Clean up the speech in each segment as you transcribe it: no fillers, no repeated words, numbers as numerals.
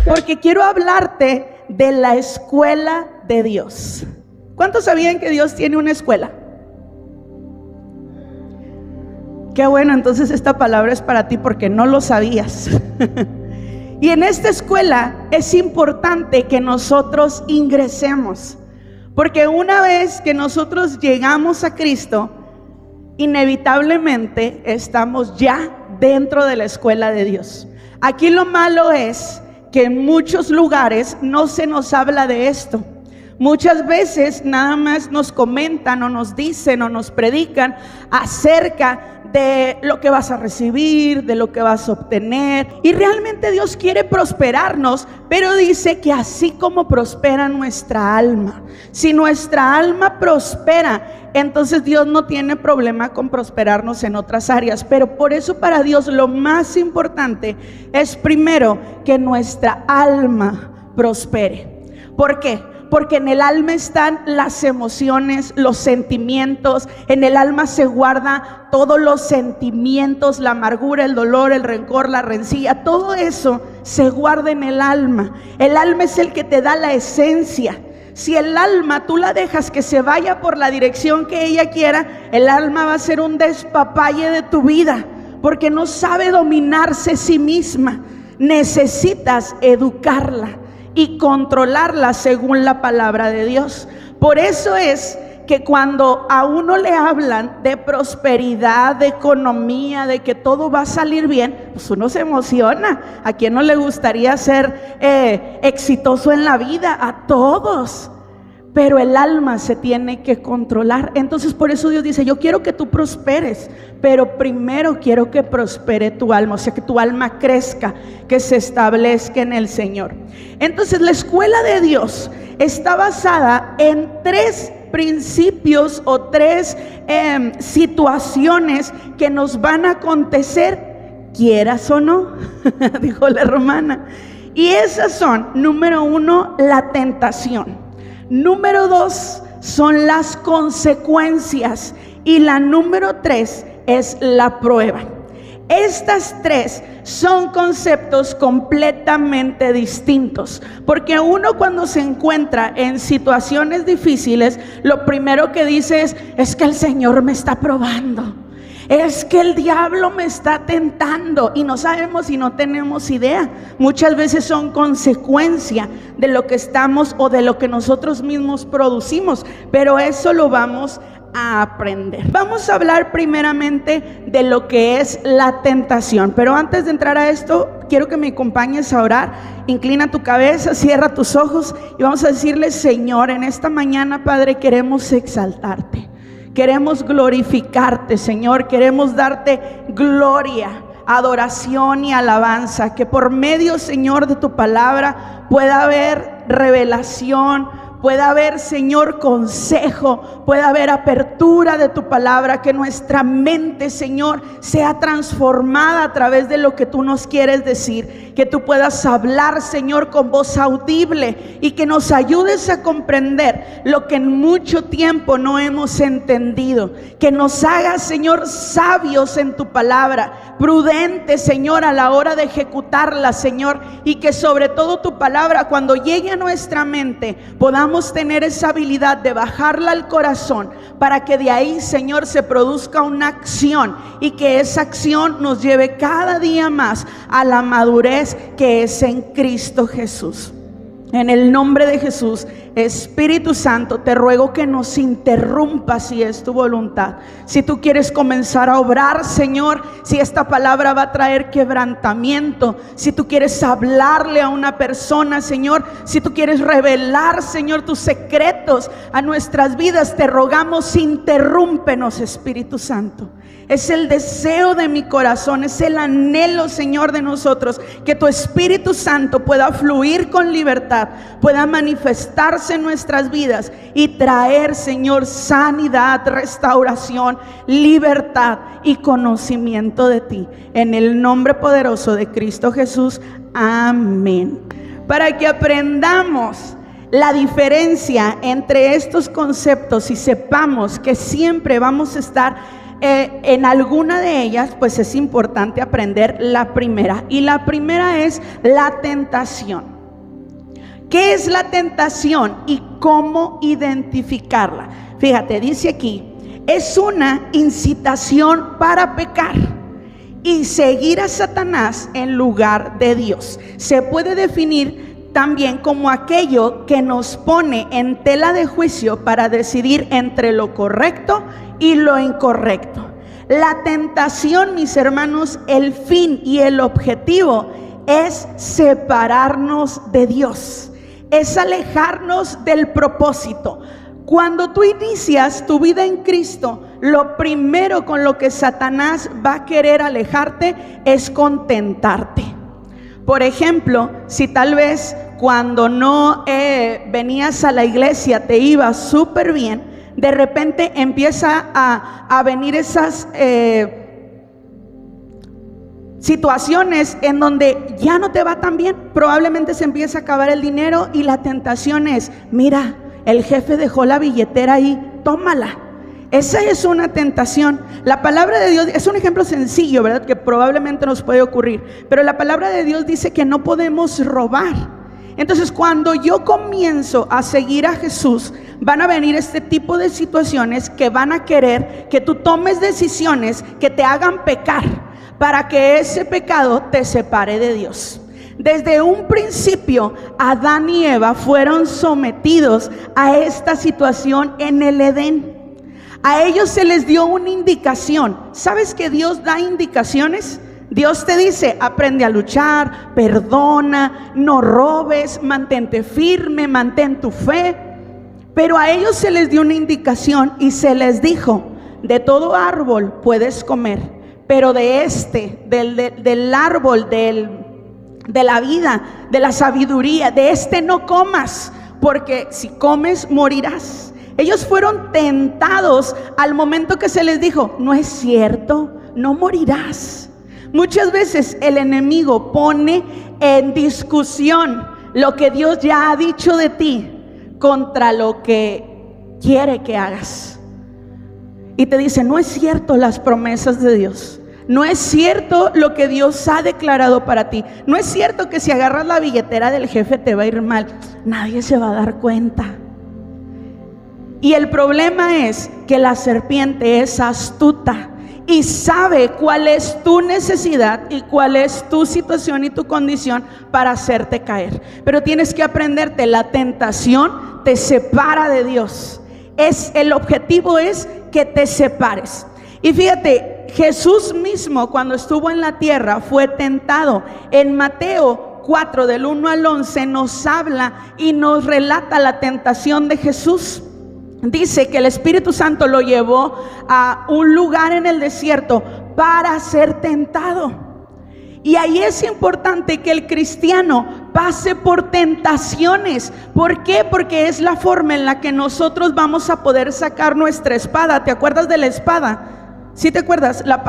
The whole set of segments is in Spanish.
Porque quiero hablarte de la escuela de Dios. ¿Cuántos sabían que Dios tiene una escuela? Qué bueno, entonces esta palabra es para ti porque no lo sabías. Y en esta escuela es importante que nosotros ingresemos, porque una vez que nosotros llegamos a Cristo, inevitablemente estamos ya dentro de la escuela de Dios. Aquí lo malo es que en muchos lugares no se nos habla de esto. Muchas veces nada más nos comentan o nos dicen o nos predican acerca de lo que vas a recibir, de lo que vas a obtener. Y realmente Dios quiere prosperarnos, pero dice que así como prospera nuestra alma, si nuestra alma prospera, entonces Dios no tiene problema con prosperarnos en otras áreas. Pero por eso para Dios lo más importante es primero que nuestra alma prospere. ¿Por qué? Porque en el alma están las emociones, los sentimientos. En el alma se guarda todos los sentimientos, la amargura, el dolor, el rencor, la rencilla. Todo eso se guarda en el alma. El alma es el que te da la esencia. Si el alma tú la dejas que se vaya por la dirección que ella quiera, el alma va a ser un despapalle de tu vida, porque no sabe dominarse a sí misma. Necesitas educarla y controlarla según la palabra de Dios. Por eso es que cuando a uno le hablan de prosperidad, de economía, de que todo va a salir bien, pues uno se emociona. ¿A quién no le gustaría ser exitoso en la vida? A todos. Pero el alma se tiene que controlar. Entonces por eso Dios dice: yo quiero que tú prosperes, pero primero quiero que prospere tu alma. O sea, que tu alma crezca, que se establezca en el Señor. Entonces la escuela de Dios está basada en tres principios o tres situaciones que nos van a acontecer, quieras o no, dijo la hermana. Y esas son, número 1, la tentación. Número 2 son las consecuencias. Y la número 3 es la prueba. Estas tres son conceptos completamente distintos, porque uno cuando se encuentra en situaciones difíciles, lo primero que dice es que el Señor me está probando, es que el diablo me está tentando, y no sabemos y no tenemos idea. Muchas veces son consecuencia de lo que estamos o de lo que nosotros mismos producimos, pero eso lo vamos a aprender. Vamos a hablar primeramente de lo que es la tentación, pero antes de entrar a esto quiero que me acompañes a orar. Inclina tu cabeza, cierra tus ojos y vamos a decirle: Señor, en esta mañana, Padre, queremos exaltarte, queremos glorificarte, Señor, queremos darte gloria, adoración y alabanza. Que por medio, Señor, de tu palabra pueda haber revelación, pueda haber, Señor, consejo, pueda haber apertura de tu palabra, que nuestra mente, Señor, sea transformada a través de lo que tú nos quieres decir, que tú puedas hablar, Señor, con voz audible, y que nos ayudes a comprender lo que en mucho tiempo no hemos entendido, que nos hagas, Señor, sabios en tu palabra, prudentes, Señor, a la hora de ejecutarla, Señor, y que sobre todo tu palabra, cuando llegue a nuestra mente, podamos tener esa habilidad de bajarla al corazón, para que de ahí, Señor, se produzca una acción, y que esa acción nos lleve cada día más a la madurez que es en Cristo Jesús. En el nombre de Jesús, Espíritu Santo, te ruego que nos interrumpas si es tu voluntad. Si tú quieres comenzar a obrar, Señor, si esta palabra va a traer quebrantamiento, si tú quieres hablarle a una persona, Señor, si tú quieres revelar, Señor, tus secretos a nuestras vidas, te rogamos, interrúmpenos, Espíritu Santo. Es el deseo de mi corazón, es el anhelo, Señor, de nosotros, que tu Espíritu Santo pueda fluir con libertad, pueda manifestarse en nuestras vidas y traer, Señor, sanidad, restauración, libertad y conocimiento de ti. En el nombre poderoso de Cristo Jesús, amén. Para que aprendamos La diferencia entre estos conceptos, y sepamos que siempre vamos a estar en alguna de ellas, pues es importante aprender la primera. Y la primera es la tentación. ¿Qué es la tentación y cómo identificarla? Fíjate, dice aquí, es una incitación para pecar y seguir a Satanás en lugar de Dios. Se puede definir también como aquello que nos pone en tela de juicio para decidir entre lo correcto y lo incorrecto. La tentación, mis hermanos, el fin y el objetivo es separarnos de Dios, es alejarnos del propósito. Cuando tú inicias tu vida en Cristo, lo primero con lo que Satanás va a querer alejarte es contentarte. Por ejemplo, si tal vez cuando no venías a la iglesia te iba súper bien, de repente empieza a venir esas situaciones en donde ya no te va tan bien. Probablemente se empieza a acabar el dinero y la tentación es, mira, el jefe dejó la billetera ahí, tómala. Esa es una tentación. La palabra de Dios es un ejemplo sencillo, ¿verdad? Que probablemente nos puede ocurrir, pero la palabra de Dios dice que no podemos robar. Entonces, cuando yo comienzo a seguir a Jesús, van a venir este tipo de situaciones que van a querer que tú tomes decisiones que te hagan pecar, para que ese pecado te separe de Dios. Desde un principio, Adán y Eva fueron sometidos a esta situación en el Edén. A ellos se les dio una indicación. ¿Sabes que Dios da indicaciones? Dios te dice, aprende a luchar, perdona, no robes, mantente firme, mantén tu fe. Pero a ellos se les dio una indicación y se les dijo, de todo árbol puedes comer, pero de del árbol de la vida, de la sabiduría, de este no comas, porque si comes morirás. Ellos fueron tentados al momento que se les dijo, no es cierto, no morirás. Muchas veces el enemigo pone en discusión lo que Dios ya ha dicho de ti contra lo que quiere que hagas. Y te dice, no es cierto las promesas de Dios. No es cierto lo que Dios ha declarado para ti. No es cierto que si agarras la billetera del jefe te va a ir mal. Nadie se va a dar cuenta. Y el problema es que la serpiente es astuta y sabe cuál es tu necesidad y cuál es tu situación y tu condición para hacerte caer. Pero tienes que aprenderte, la tentación te separa de Dios. El objetivo es que te separes. Y fíjate, Jesús mismo cuando estuvo en la tierra fue tentado. En Mateo 4 del 1 al 11 nos habla y nos relata la tentación de Jesús. Dice que el Espíritu Santo lo llevó a un lugar en el desierto para ser tentado. Y ahí es importante que el cristiano pase por tentaciones. ¿Por qué? Porque es la forma en la que nosotros vamos a poder sacar nuestra espada. ¿Te acuerdas de la espada? ¿Sí te acuerdas? La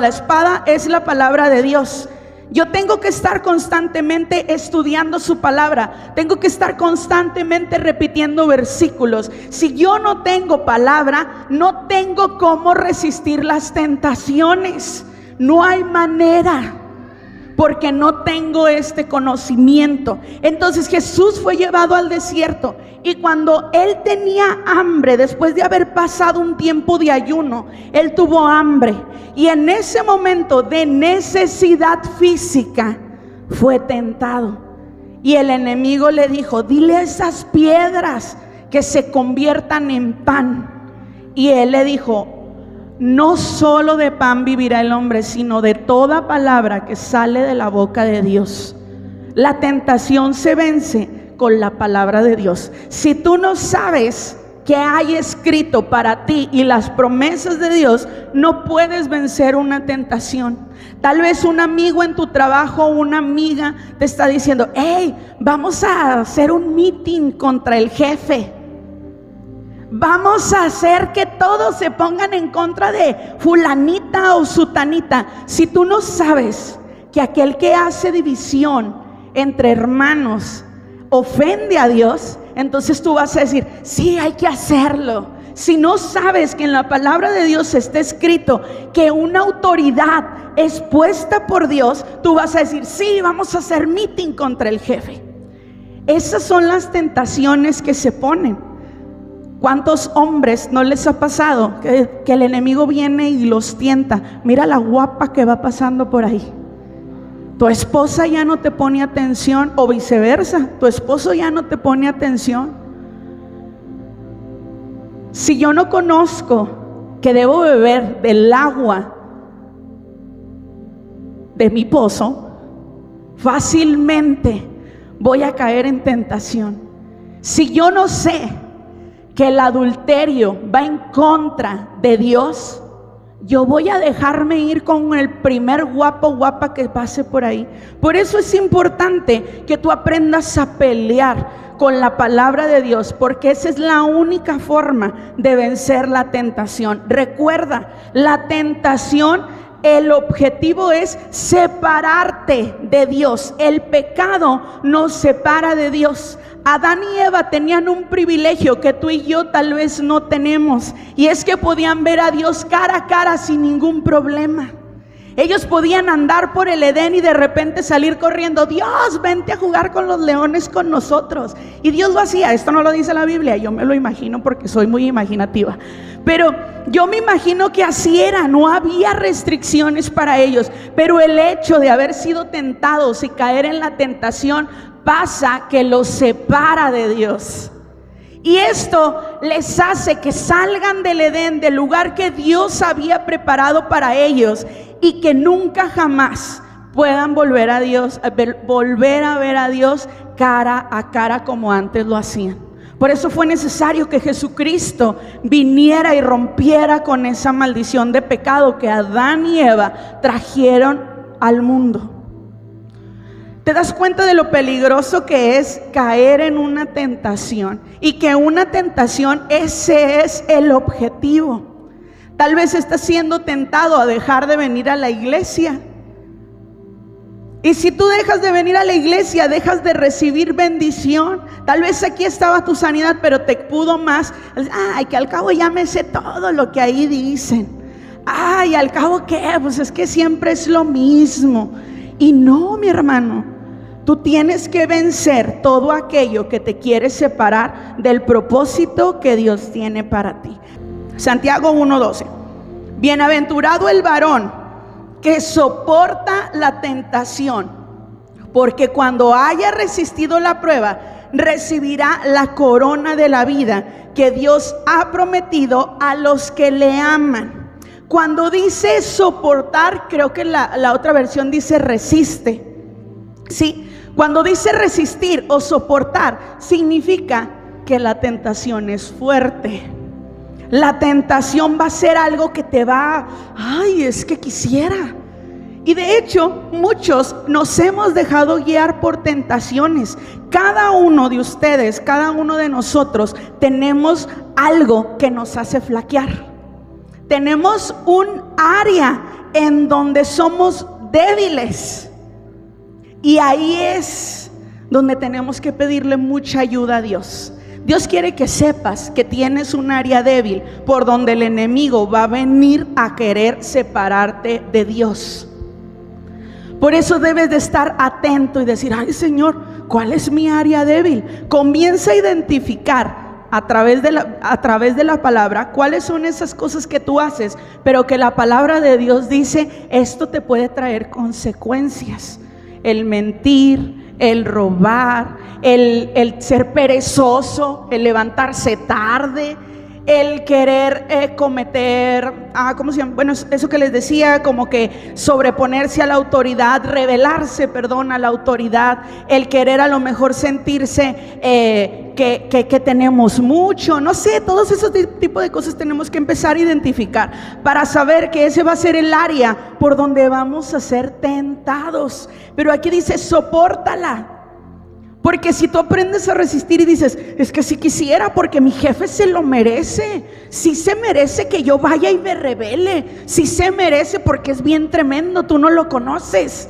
espada es la palabra de Dios. Yo tengo que estar constantemente estudiando su palabra. Tengo que estar constantemente repitiendo versículos. Si yo no tengo palabra, no tengo cómo resistir las tentaciones. No hay manera, porque no tengo este conocimiento. Entonces Jesús fue llevado al desierto, y cuando él tenía hambre, después de haber pasado un tiempo de ayuno, él tuvo hambre, y en ese momento de necesidad física fue tentado. Y el enemigo le dijo, dile a esas piedras que se conviertan en pan. Y él le dijo, no solo de pan vivirá el hombre, sino de toda palabra que sale de la boca de Dios. La tentación se vence con la palabra de Dios. Si tú no sabes qué hay escrito para ti y las promesas de Dios, no puedes vencer una tentación. Tal vez un amigo en tu trabajo, una amiga te está diciendo, hey, vamos a hacer un meeting contra el jefe. Vamos a hacer que todos se pongan en contra de fulanita o sutanita. Si tú no sabes que aquel que hace división entre hermanos ofende a Dios, entonces tú vas a decir, sí, hay que hacerlo. Si no sabes que en la palabra de Dios está escrito que una autoridad es puesta por Dios, tú vas a decir, sí, vamos a hacer meeting contra el jefe. Esas son las tentaciones que se ponen. ¿Cuántos hombres no les ha pasado que el enemigo viene y los tienta? Mira la guapa que va pasando por ahí. Tu esposa ya no te pone atención, o viceversa, tu esposo ya no te pone atención. Si yo no conozco que debo beber del agua de mi pozo, fácilmente voy a caer en tentación. Si yo no sé que el adulterio va en contra de Dios, yo voy a dejarme ir con el primer guapo o guapa que pase por ahí. Por eso es importante que tú aprendas a pelear con la palabra de Dios, porque esa es la única forma de vencer la tentación. Recuerda, la tentación, el objetivo es separarte de Dios. El pecado nos separa de Dios. Adán y Eva tenían un privilegio que tú y yo tal vez no tenemos, y es que podían ver a Dios cara a cara sin ningún problema. Ellos podían andar por el Edén y de repente salir corriendo, Dios, vente a jugar con los leones con nosotros. Y Dios lo hacía. Esto no lo dice la Biblia, yo me lo imagino porque soy muy imaginativa, pero yo me imagino que así era. No había restricciones para ellos, pero el hecho de haber sido tentados y caer en la tentación pasa que los separa de Dios. Y esto les hace que salgan del Edén, del lugar que Dios había preparado para ellos, y que nunca jamás puedan volver a ver a Dios cara a cara como antes lo hacían. Por eso fue necesario que Jesucristo viniera y rompiera con esa maldición de pecado que Adán y Eva trajeron al mundo. ¿Te das cuenta de lo peligroso que es caer en una tentación? Y que una tentación, ese es el objetivo. Tal vez estás siendo tentado a dejar de venir a la iglesia. Y si tú dejas de venir a la iglesia, dejas de recibir bendición. Tal vez aquí estaba tu sanidad, pero te pudo más. Ay, que al cabo ya me sé todo lo que ahí dicen. Ay, al cabo ¿qué? Pues es que siempre es lo mismo. Y no, mi hermano, tú tienes que vencer todo aquello que te quiere separar del propósito que Dios tiene para ti. Santiago 1:12. Bienaventurado el varón que soporta la tentación, porque cuando haya resistido la prueba, recibirá la corona de la vida que Dios ha prometido a los que le aman. Cuando dice soportar, creo que la otra versión dice resiste. Sí, cuando dice resistir o soportar, significa que la tentación es fuerte. La tentación va a ser algo que te va, ay, es que quisiera. Y de hecho, muchos nos hemos dejado guiar por tentaciones. Cada uno de ustedes, cada uno de nosotros, tenemos algo que nos hace flaquear. Tenemos un área en donde somos débiles. Y ahí es donde tenemos que pedirle mucha ayuda a Dios. Dios quiere que sepas que tienes un área débil por donde el enemigo va a venir a querer separarte de Dios. Por eso debes de estar atento y decir, ay Señor, ¿cuál es mi área débil? Comienza a identificar a través de la palabra cuáles son esas cosas que tú haces, pero que la palabra de Dios dice, esto te puede traer consecuencias. El mentir, el robar, el ser perezoso, el levantarse tarde, el querer cometer, ¿cómo se llama? Bueno, eso que les decía, como que sobreponerse a la autoridad, rebelarse, a la autoridad, el querer a lo mejor sentirse que tenemos mucho, no sé, todos esos tipos de cosas tenemos que empezar a identificar para saber que ese va a ser el área por donde vamos a ser tentados. Pero aquí dice, sopórtala. Porque si tú aprendes a resistir y dices, es que si quisiera, porque mi jefe se lo merece, si se merece que yo vaya y me rebele, si se merece porque es bien tremendo, tú no lo conoces.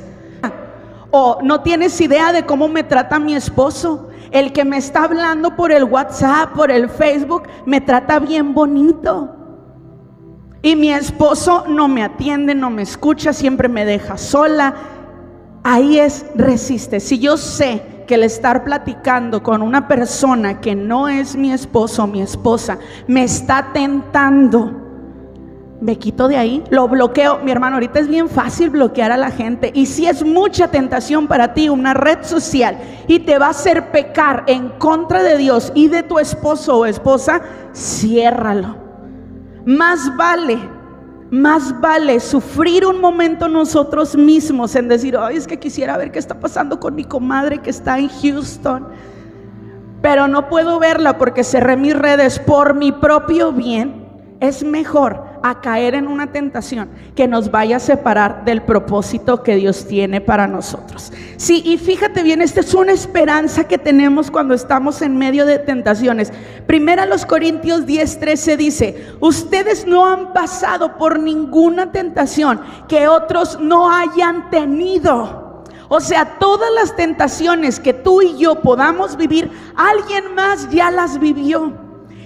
O no tienes idea de cómo me trata mi esposo, El que me está hablando por el WhatsApp, por el Facebook, me trata bien bonito. Y mi esposo no me atiende, no me escucha, siempre me deja sola. Ahí resiste. Si yo sé que el estar platicando con una persona que no es mi esposo o mi esposa me está tentando, me quito de ahí, lo bloqueo. Mi hermano, ahorita es bien fácil bloquear a la gente. Y si es mucha tentación para ti una red social y te va a hacer pecar en contra de Dios y de tu esposo o esposa, ciérralo. Más vale sufrir un momento nosotros mismos en decir, ay, es que quisiera ver qué está pasando con mi comadre que está en Houston, pero no puedo verla porque cerré mis redes por mi propio bien. Es mejor a caer en una tentación que nos vaya a separar del propósito que Dios tiene para nosotros. Sí, y fíjate bien, esta es una esperanza que tenemos cuando estamos en medio de tentaciones. Primera los Corintios 10:13 dice, ustedes no han pasado por ninguna tentación que otros no hayan tenido. O sea, todas las tentaciones que tú y yo podamos vivir, alguien más ya las vivió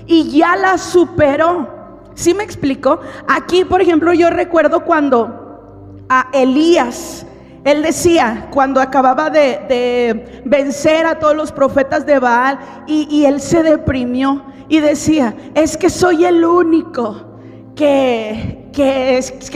y ya las superó. ¿Sí me explico? Aquí, por ejemplo, yo recuerdo cuando a Elías, él decía, cuando acababa de vencer a todos los profetas de Baal, y él se deprimió y decía, es que soy el único que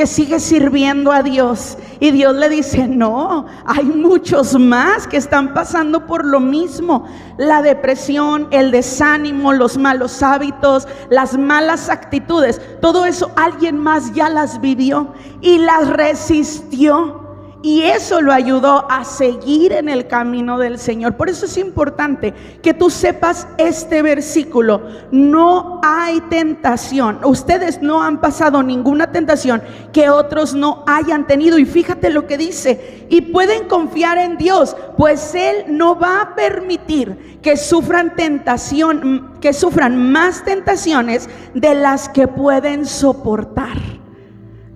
sigue sirviendo a Dios. Y Dios le dice, no, hay muchos más que están pasando por lo mismo. La depresión, el desánimo, los malos hábitos, las malas actitudes, todo eso alguien más ya las vivió y las resistió. Y eso lo ayudó a seguir en el camino del Señor. Por eso es importante que tú sepas este versículo. No hay tentación. Ustedes no han pasado ninguna tentación que otros no hayan tenido. Y fíjate lo que dice. Y pueden confiar en Dios, pues Él no va a permitir que sufran tentación, que sufran más tentaciones de las que pueden soportar.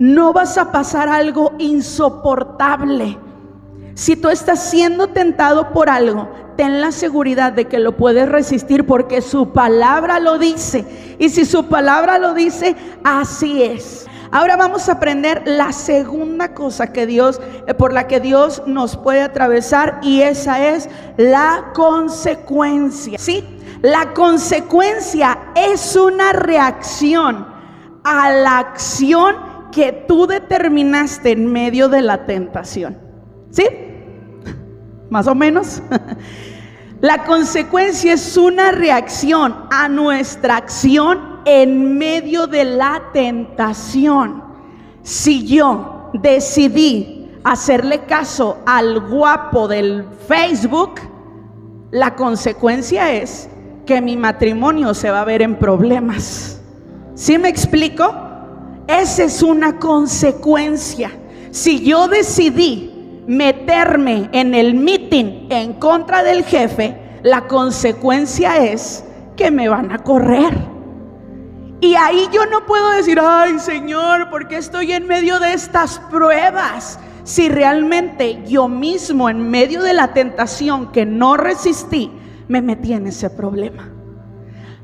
No vas a pasar algo insoportable. Si tú estás siendo tentado por algo, ten la seguridad de que lo puedes resistir porque su palabra lo dice. Y si su palabra lo dice, así es. Ahora vamos a aprender la segunda cosa que por la que Dios nos puede atravesar, y esa es la consecuencia. ¿Sí? La consecuencia es una reacción a la acción que tú determinaste en medio de la tentación. ¿Sí? Más o menos. La consecuencia es una reacción a nuestra acción en medio de la tentación. Si yo decidí hacerle caso al guapo del Facebook, la consecuencia es que mi matrimonio se va a ver en problemas. ¿Sí me explico? Esa es una consecuencia. Si yo decidí meterme en el meeting en contra del jefe, la consecuencia es que me van a correr. Y ahí yo no puedo decir, ay Señor, ¿por qué estoy en medio de estas pruebas? Si realmente yo mismo en medio de la tentación que no resistí, me metí en ese problema.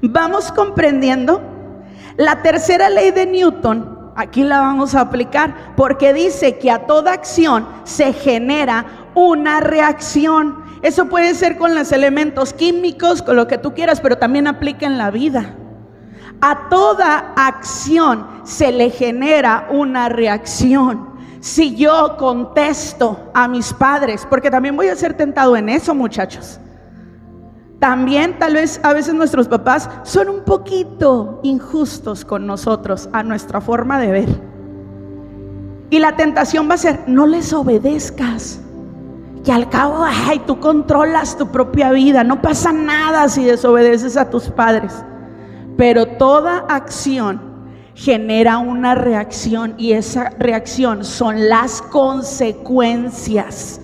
¿Vamos comprendiendo? La tercera ley de Newton, aquí la vamos a aplicar, porque dice que a toda acción se genera una reacción. Eso puede ser con los elementos químicos, con lo que tú quieras, pero también aplica en la vida. A toda acción se le genera una reacción. Si yo contesto a mis padres, porque también voy a ser tentado en eso, muchachos. También tal vez a veces nuestros papás son un poquito injustos con nosotros, a nuestra forma de ver. Y la tentación va a ser, no les obedezcas. Que al cabo, ay, tú controlas tu propia vida, no pasa nada si desobedeces a tus padres. Pero toda acción genera una reacción, y esa reacción son las consecuencias.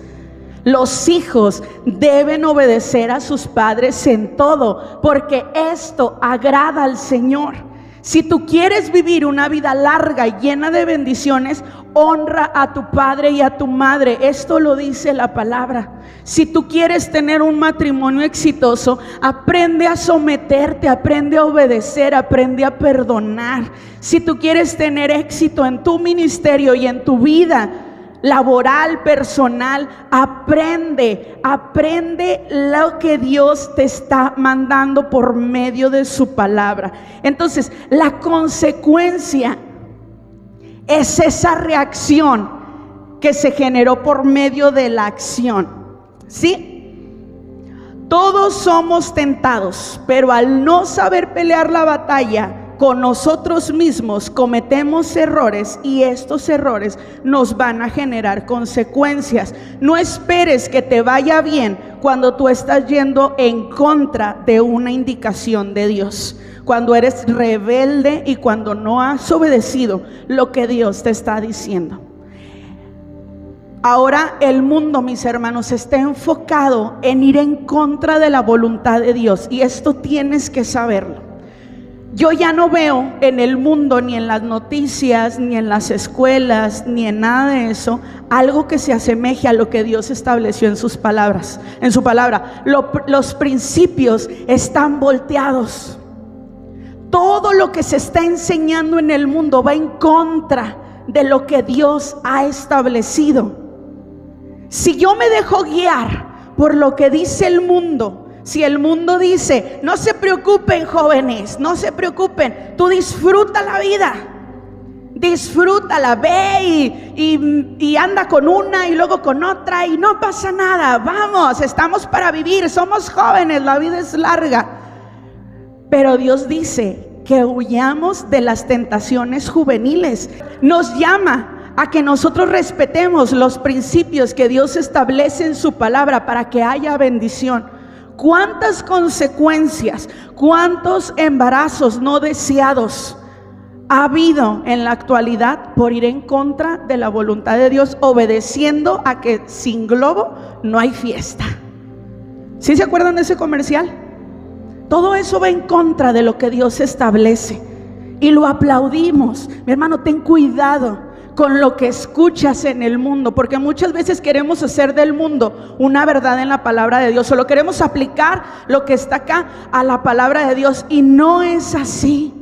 Los hijos deben obedecer a sus padres en todo, porque esto agrada al Señor. Si tú quieres vivir una vida larga y llena de bendiciones, honra a tu padre y a tu madre. Esto lo dice la palabra. Si tú quieres tener un matrimonio exitoso, aprende a someterte, aprende a obedecer, aprende a perdonar. Si tú quieres tener éxito en tu ministerio y en tu vida laboral, personal, aprende lo que Dios te está mandando por medio de su palabra. Entonces, la consecuencia es esa reacción que se generó por medio de la acción, ¿sí? Todos somos tentados, pero al no saber pelear la batalla con nosotros mismos, cometemos errores y estos errores nos van a generar consecuencias. No esperes que te vaya bien cuando tú estás yendo en contra de una indicación de Dios, cuando eres rebelde y cuando no has obedecido lo que Dios te está diciendo. Ahora el mundo, mis hermanos, está enfocado en ir en contra de la voluntad de Dios, y esto tienes que saberlo. Yo ya no veo en el mundo, ni en las noticias, ni en las escuelas, ni en nada de eso, algo que se asemeje a lo que Dios estableció en sus palabras, en su palabra. Los principios están volteados. Todo lo que se está enseñando en el mundo va en contra de lo que Dios ha establecido. Si yo me dejo guiar por lo que dice el mundo, si el mundo dice, no se preocupen jóvenes, no se preocupen, tú disfruta la vida, disfrútala, ve y anda con una y luego con otra y no pasa nada. Vamos, estamos para vivir, somos jóvenes, la vida es larga. Pero Dios dice que huyamos de las tentaciones juveniles. Nos llama a que nosotros respetemos los principios que Dios establece en su palabra para que haya bendición. ¿Cuántas consecuencias, cuántos embarazos no deseados ha habido en la actualidad por ir en contra de la voluntad de Dios, obedeciendo a que sin globo no hay fiesta? ¿Sí se acuerdan de ese comercial? Todo eso va en contra de lo que Dios establece y lo aplaudimos. Mi hermano, ten cuidado con lo que escuchas en el mundo, porque muchas veces queremos hacer del mundo una verdad en la palabra de Dios, o lo queremos aplicar lo que está acá a la palabra de Dios, y no es así.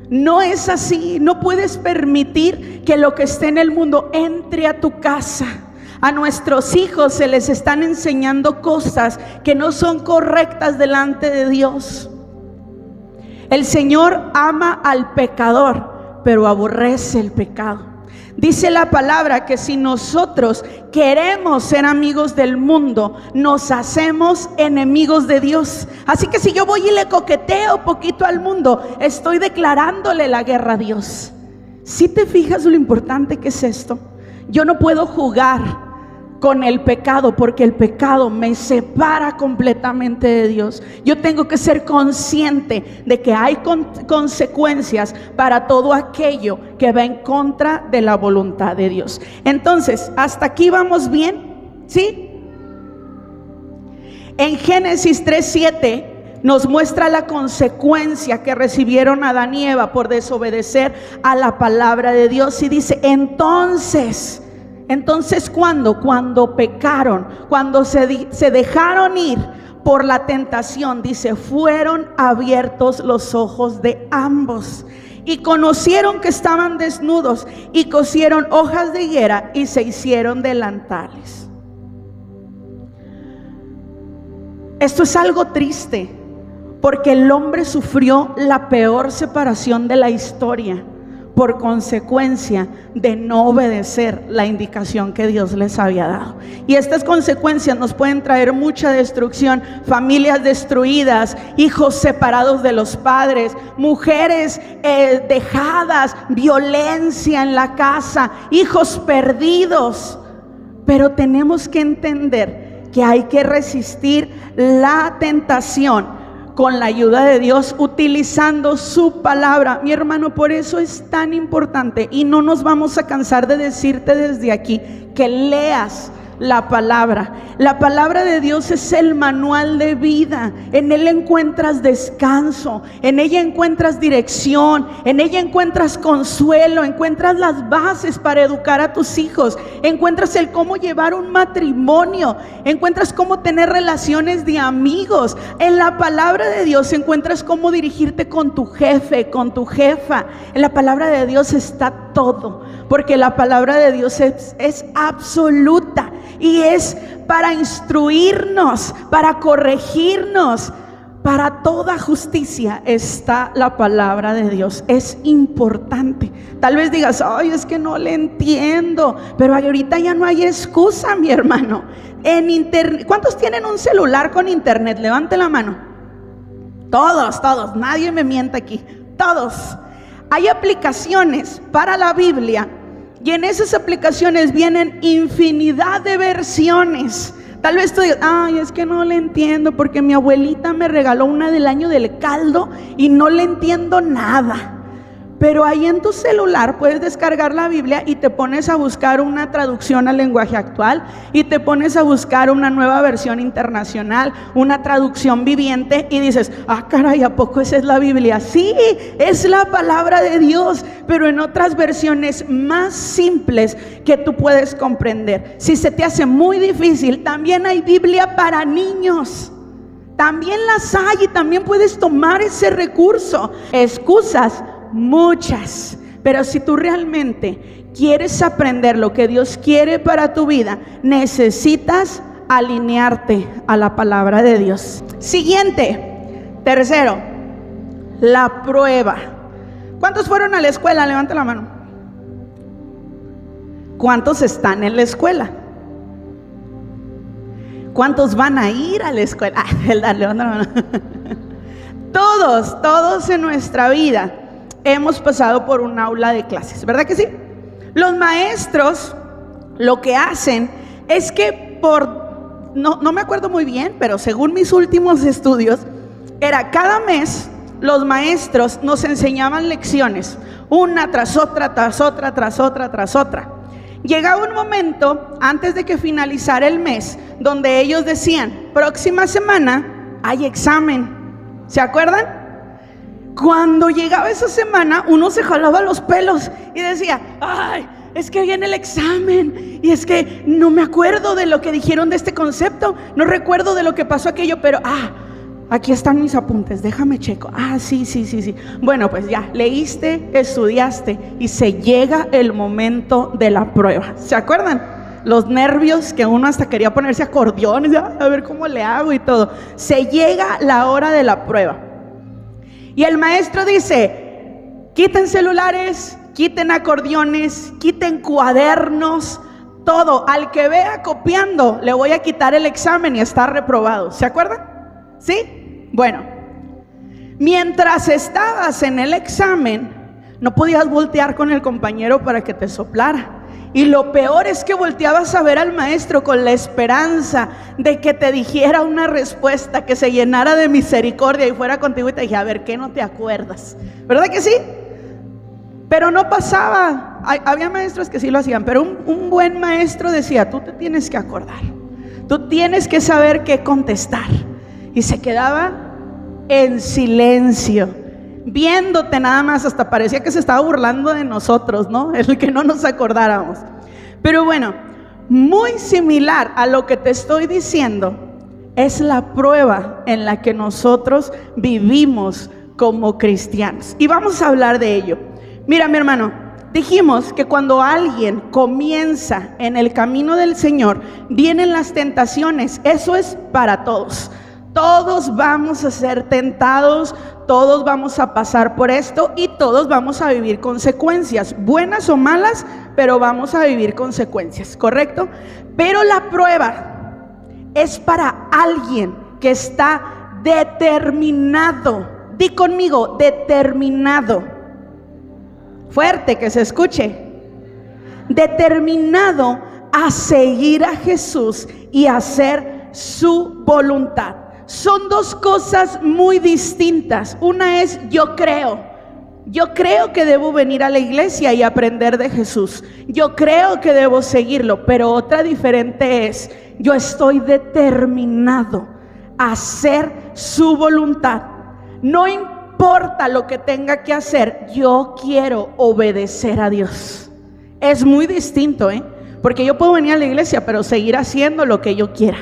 No es así. No puedes permitir que lo que esté en el mundo entre a tu casa. A nuestros hijos se les están enseñando cosas que no son correctas delante de Dios. El Señor ama al pecador, pero aborrece el pecado. Dice la palabra que si nosotros queremos ser amigos del mundo, nos hacemos enemigos de Dios. Así que si yo voy y le coqueteo poquito al mundo, estoy declarándole la guerra a Dios. ¿Sí te fijas lo importante que es esto? Yo no puedo jugar con el pecado, porque el pecado me separa completamente de Dios. Yo tengo que ser consciente de que hay consecuencias para todo aquello que va en contra de la voluntad de Dios. Entonces, ¿hasta aquí vamos bien? ¿Sí? En Génesis 3:7 nos muestra la consecuencia que recibieron Adán y Eva por desobedecer a la palabra de Dios, y dice, entonces, ¿cuándo? Cuando pecaron, cuando se dejaron ir por la tentación, dice, fueron abiertos los ojos de ambos y conocieron que estaban desnudos y cosieron hojas de higuera y se hicieron delantales. Esto es algo triste, porque el hombre sufrió la peor separación de la historia por consecuencia de no obedecer la indicación que Dios les había dado. Y estas consecuencias nos pueden traer mucha destrucción: familias destruidas, hijos separados de los padres, mujeres dejadas, violencia en la casa, hijos perdidos. Pero tenemos que entender que hay que resistir la tentación con la ayuda de Dios, utilizando su palabra. Mi hermano, por eso es tan importante, y no nos vamos a cansar de decirte desde aquí, que leas La palabra. La palabra de Dios es el manual de vida. En él encuentras descanso, en ella encuentras dirección, en ella encuentras consuelo, encuentras las bases para educar a tus hijos, encuentras el cómo llevar un matrimonio, encuentras cómo tener relaciones de amigos. En la palabra de Dios encuentras cómo dirigirte con tu jefe, con tu jefa. En la palabra de Dios está todo, porque la palabra de Dios es absoluta y es para instruirnos, para corregirnos. Para toda justicia está la palabra de Dios. Es importante. Tal vez digas, ay, es que no le entiendo, pero ahorita ya no hay excusa, mi hermano. En internet, ¿cuántos tienen un celular con internet? Levante la mano. Todos, nadie me mienta aquí. Todos. Hay aplicaciones para la Biblia y en esas aplicaciones vienen infinidad de versiones. Tal vez tú digas, ay, es que no le entiendo porque mi abuelita me regaló una del año del caldo y no le entiendo nada. Pero ahí en tu celular puedes descargar la Biblia y te pones a buscar una traducción al lenguaje actual y te pones a buscar una nueva versión internacional, una traducción viviente y dices, ah, caray, ¿a poco esa es la Biblia? Sí, es la palabra de Dios, pero en otras versiones más simples que tú puedes comprender. Si se te hace muy difícil, también hay Biblia para niños. También las hay y también puedes tomar ese recurso. Excusas muchas, pero si tú realmente quieres aprender lo que Dios quiere para tu vida, necesitas alinearte a la palabra de Dios. Siguiente, tercero, la prueba. ¿Cuántos fueron a la escuela? Levanta la mano. ¿Cuántos están en la escuela? ¿Cuántos van a ir a la escuela? Levanta la mano. Todos en nuestra vida hemos pasado por un aula de clases, ¿verdad que sí? Los maestros lo que hacen es que no me acuerdo muy bien, pero según mis últimos estudios, era cada mes los maestros nos enseñaban lecciones, una tras otra, tras otra, tras otra, tras otra. Llegaba un momento antes de que finalizara el mes donde ellos decían, próxima semana hay examen. ¿Se acuerdan? Cuando llegaba esa semana, uno se jalaba los pelos y decía, ay, es que viene el examen y es que no me acuerdo de lo que dijeron de este concepto, no recuerdo de lo que pasó aquello, pero aquí están mis apuntes, déjame checo. Sí. Bueno, pues ya, leíste, estudiaste y se llega el momento de la prueba. ¿Se acuerdan? Los nervios que uno hasta quería ponerse acordeones, a ver cómo le hago y todo. Se llega la hora de la prueba. Y el maestro dice, quiten celulares, quiten acordeones, quiten cuadernos, todo. Al que vea copiando, le voy a quitar el examen y está reprobado. ¿Se acuerdan? ¿Sí? Bueno, mientras estabas en el examen, no podías voltear con el compañero para que te soplara. Y lo peor es que volteabas a ver al maestro con la esperanza de que te dijera una respuesta, que se llenara de misericordia y fuera contigo y te dijera, a ver, ¿qué no te acuerdas? ¿Verdad que sí? Pero no pasaba. Había maestros que sí lo hacían, pero un buen maestro decía, tú te tienes que acordar, tú tienes que saber qué contestar. Y se quedaba en silencio, viéndote nada más, hasta parecía que se estaba burlando de nosotros, ¿no? El que no nos acordáramos. Pero bueno, muy similar a lo que te estoy diciendo es la prueba en la que nosotros vivimos como cristianos. Y vamos a hablar de ello. Mira, mi hermano, dijimos que cuando alguien comienza en el camino del Señor, vienen las tentaciones. Eso es para todos. Todos vamos a ser tentados, todos vamos a pasar por esto y todos vamos a vivir consecuencias, buenas o malas, pero vamos a vivir consecuencias, ¿correcto? Pero la prueba es para alguien que está determinado. Di conmigo, determinado. Fuerte, que se escuche. Determinado a seguir a Jesús y hacer su voluntad. Son dos cosas muy distintas. Una es yo creo, Yo creo que debo venir a la iglesia y aprender de Jesús. Yo creo que debo seguirlo, pero otra diferente es, yo estoy determinado a hacer su voluntad. No importa lo que tenga que hacer, yo quiero obedecer a Dios. Es muy distinto, porque yo puedo venir a la iglesia, pero seguir haciendo lo que yo quiera.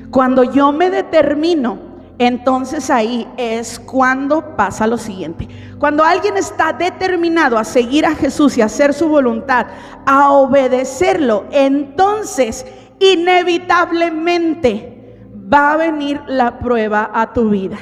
Cuando yo me determino, entonces ahí es cuando pasa lo siguiente. Cuando alguien está determinado a seguir a Jesús y a hacer su voluntad, a obedecerlo, entonces inevitablemente va a venir la prueba a tu vida.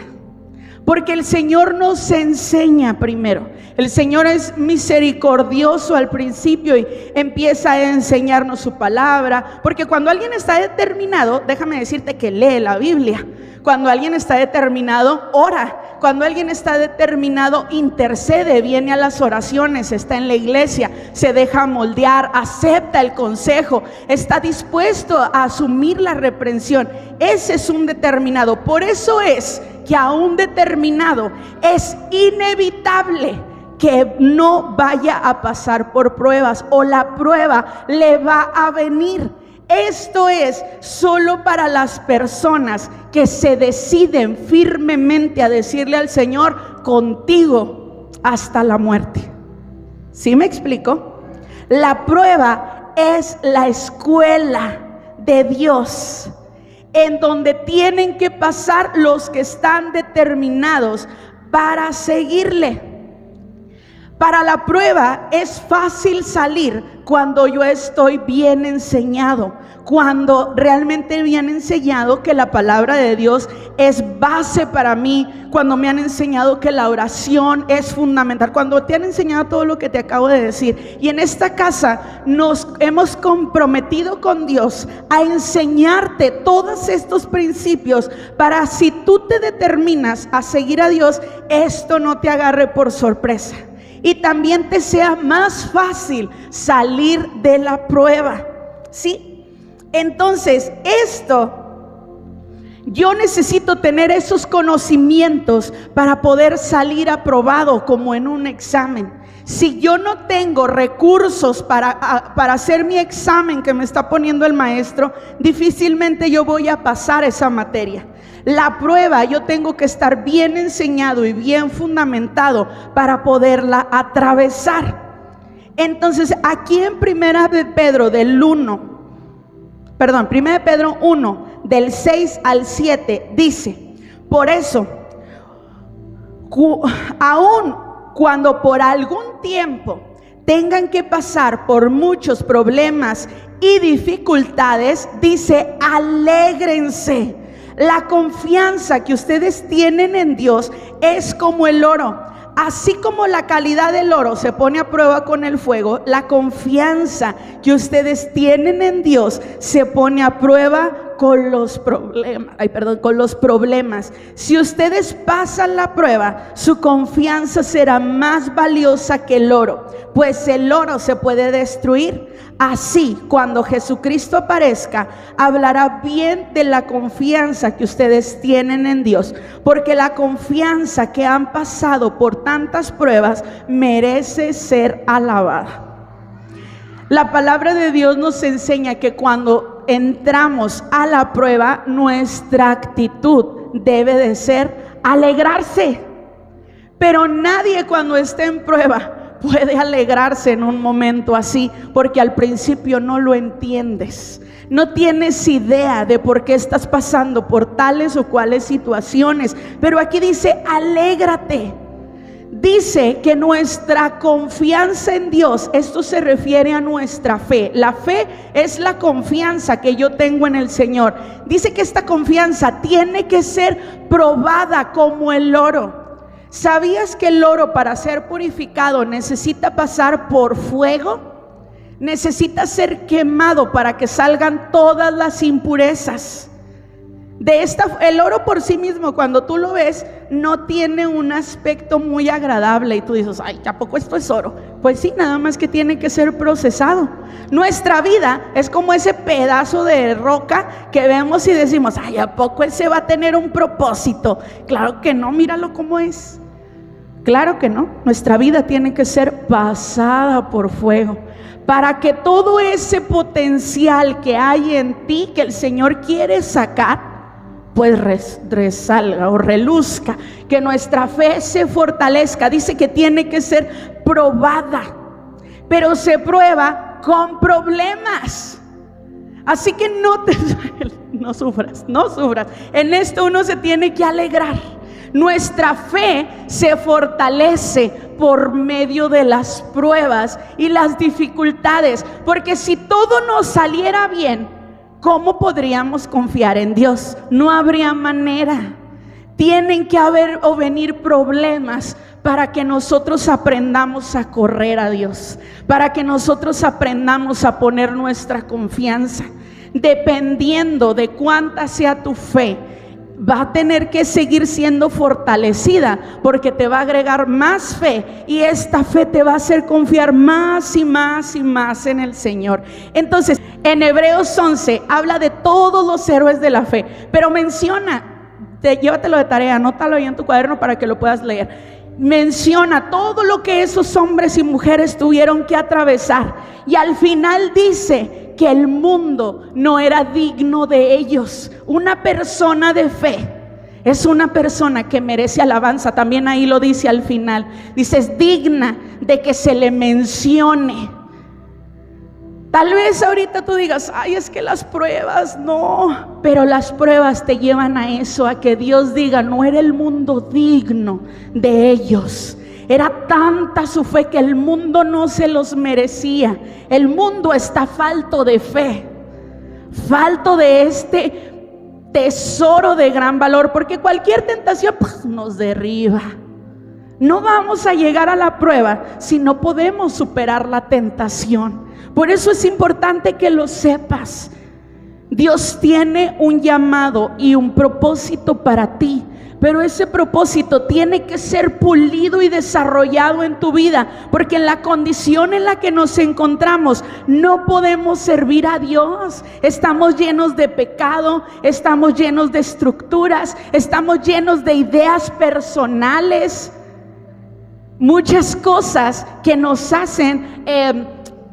Porque el Señor nos enseña primero. El Señor es misericordioso al principio y empieza a enseñarnos su palabra. Porque cuando alguien está determinado, déjame decirte que lee la Biblia. Cuando alguien está determinado, ora. Cuando alguien está determinado, intercede, viene a las oraciones, está en la iglesia, se deja moldear, acepta el consejo, está dispuesto a asumir la reprensión. Ese es un determinado. Por eso es que a un determinado es inevitable que no vaya a pasar por pruebas, o la prueba le va a venir. Esto es solo para las personas que se deciden firmemente a decirle al Señor: contigo hasta la muerte. ¿Sí me explico? La prueba es la escuela de Dios, en donde tienen que pasar los que están determinados para seguirle. Para la prueba es fácil salir cuando yo estoy bien enseñado, cuando realmente me han enseñado que la palabra de Dios es base para mí, cuando me han enseñado que la oración es fundamental, cuando te han enseñado todo lo que te acabo de decir. Y en esta casa nos hemos comprometido con Dios a enseñarte todos estos principios para, si tú te determinas a seguir a Dios, esto no te agarre por sorpresa. Y también te sea más fácil salir de la prueba, ¿sí? Entonces, yo necesito tener esos conocimientos para poder salir aprobado como en un examen. Si yo no tengo recursos para hacer mi examen que me está poniendo el maestro, difícilmente yo voy a pasar esa materia. La prueba, yo tengo que estar bien enseñado y bien fundamentado para poderla atravesar. Entonces, aquí en 1 Pedro 1, del 6 al 7, dice: por eso, aun cuando por algún tiempo tengan que pasar por muchos problemas y dificultades, dice: alégrense. La confianza que ustedes tienen en Dios es como el oro. Así como la calidad del oro se pone a prueba con el fuego, la confianza que ustedes tienen en Dios se pone a prueba con los problemas. Si ustedes pasan la prueba, su confianza será más valiosa que el oro, pues el oro se puede destruir. Así, cuando Jesucristo aparezca, hablará bien de la confianza que ustedes tienen en Dios, porque la confianza que han pasado por tantas pruebas merece ser alabada. La palabra de Dios nos enseña que cuando entramos a la prueba, nuestra actitud debe de ser alegrarse. Pero nadie, cuando esté en prueba, puede alegrarse en un momento así, porque al principio no lo entiendes, no tienes idea de por qué estás pasando por tales o cuales situaciones. Pero aquí dice: alégrate. Dice que nuestra confianza en Dios, esto se refiere a nuestra fe. La fe es la confianza que yo tengo en el Señor. Dice que esta confianza tiene que ser probada como el oro. ¿Sabías que el oro, para ser purificado, necesita pasar por fuego? Necesita ser quemado para que salgan todas las impurezas. El oro por sí mismo, cuando tú lo ves, no tiene un aspecto muy agradable y tú dices: ay, ¿a poco esto es oro? Pues sí, nada más que tiene que ser procesado. Nuestra vida es como ese pedazo de roca que vemos y decimos: ay, ¿a poco ese va a tener un propósito? Claro que no, míralo cómo es. Claro que no, nuestra vida tiene que ser pasada por fuego, para que todo ese potencial que hay en ti, que el Señor quiere sacar, pues resalga o reluzca, que nuestra fe se fortalezca. Dice que tiene que ser probada, pero se prueba con problemas. Así que no sufras. En esto uno se tiene que alegrar. Nuestra fe se fortalece por medio de las pruebas y las dificultades, porque si todo nos saliera bien, ¿cómo podríamos confiar en Dios? No habría manera. Tienen que haber o venir problemas para que nosotros aprendamos a correr a Dios, para que nosotros aprendamos a poner nuestra confianza. Dependiendo de cuánta sea tu fe, va a tener que seguir siendo fortalecida, porque te va a agregar más fe, y esta fe te va a hacer confiar más y más y más en el Señor. Entonces, en Hebreos 11 habla de todos los héroes de la fe, pero menciona, llévatelo de tarea, anótalo ahí en tu cuaderno para que lo puedas leer. Menciona todo lo que esos hombres y mujeres tuvieron que atravesar, y al final dice que el mundo no era digno de ellos. Una persona de fe es una persona que merece alabanza. También ahí lo dice al final, dice, es digna de que se le mencione. Tal vez ahorita tú digas, ay, es que las pruebas, no, pero las pruebas te llevan a eso, a que Dios diga, no era el mundo digno de ellos. Era tanta su fe que el mundo no se los merecía. El mundo está falto de fe, falto de este tesoro de gran valor, porque cualquier tentación nos derriba. No vamos a llegar a la prueba si no podemos superar la tentación. Por eso es importante que lo sepas. Dios tiene un llamado y un propósito para ti, pero ese propósito tiene que ser pulido y desarrollado en tu vida, porque en la condición en la que nos encontramos no podemos servir a Dios. Estamos llenos de pecado, estamos llenos de estructuras, estamos llenos de ideas personales, muchas cosas que nos hacen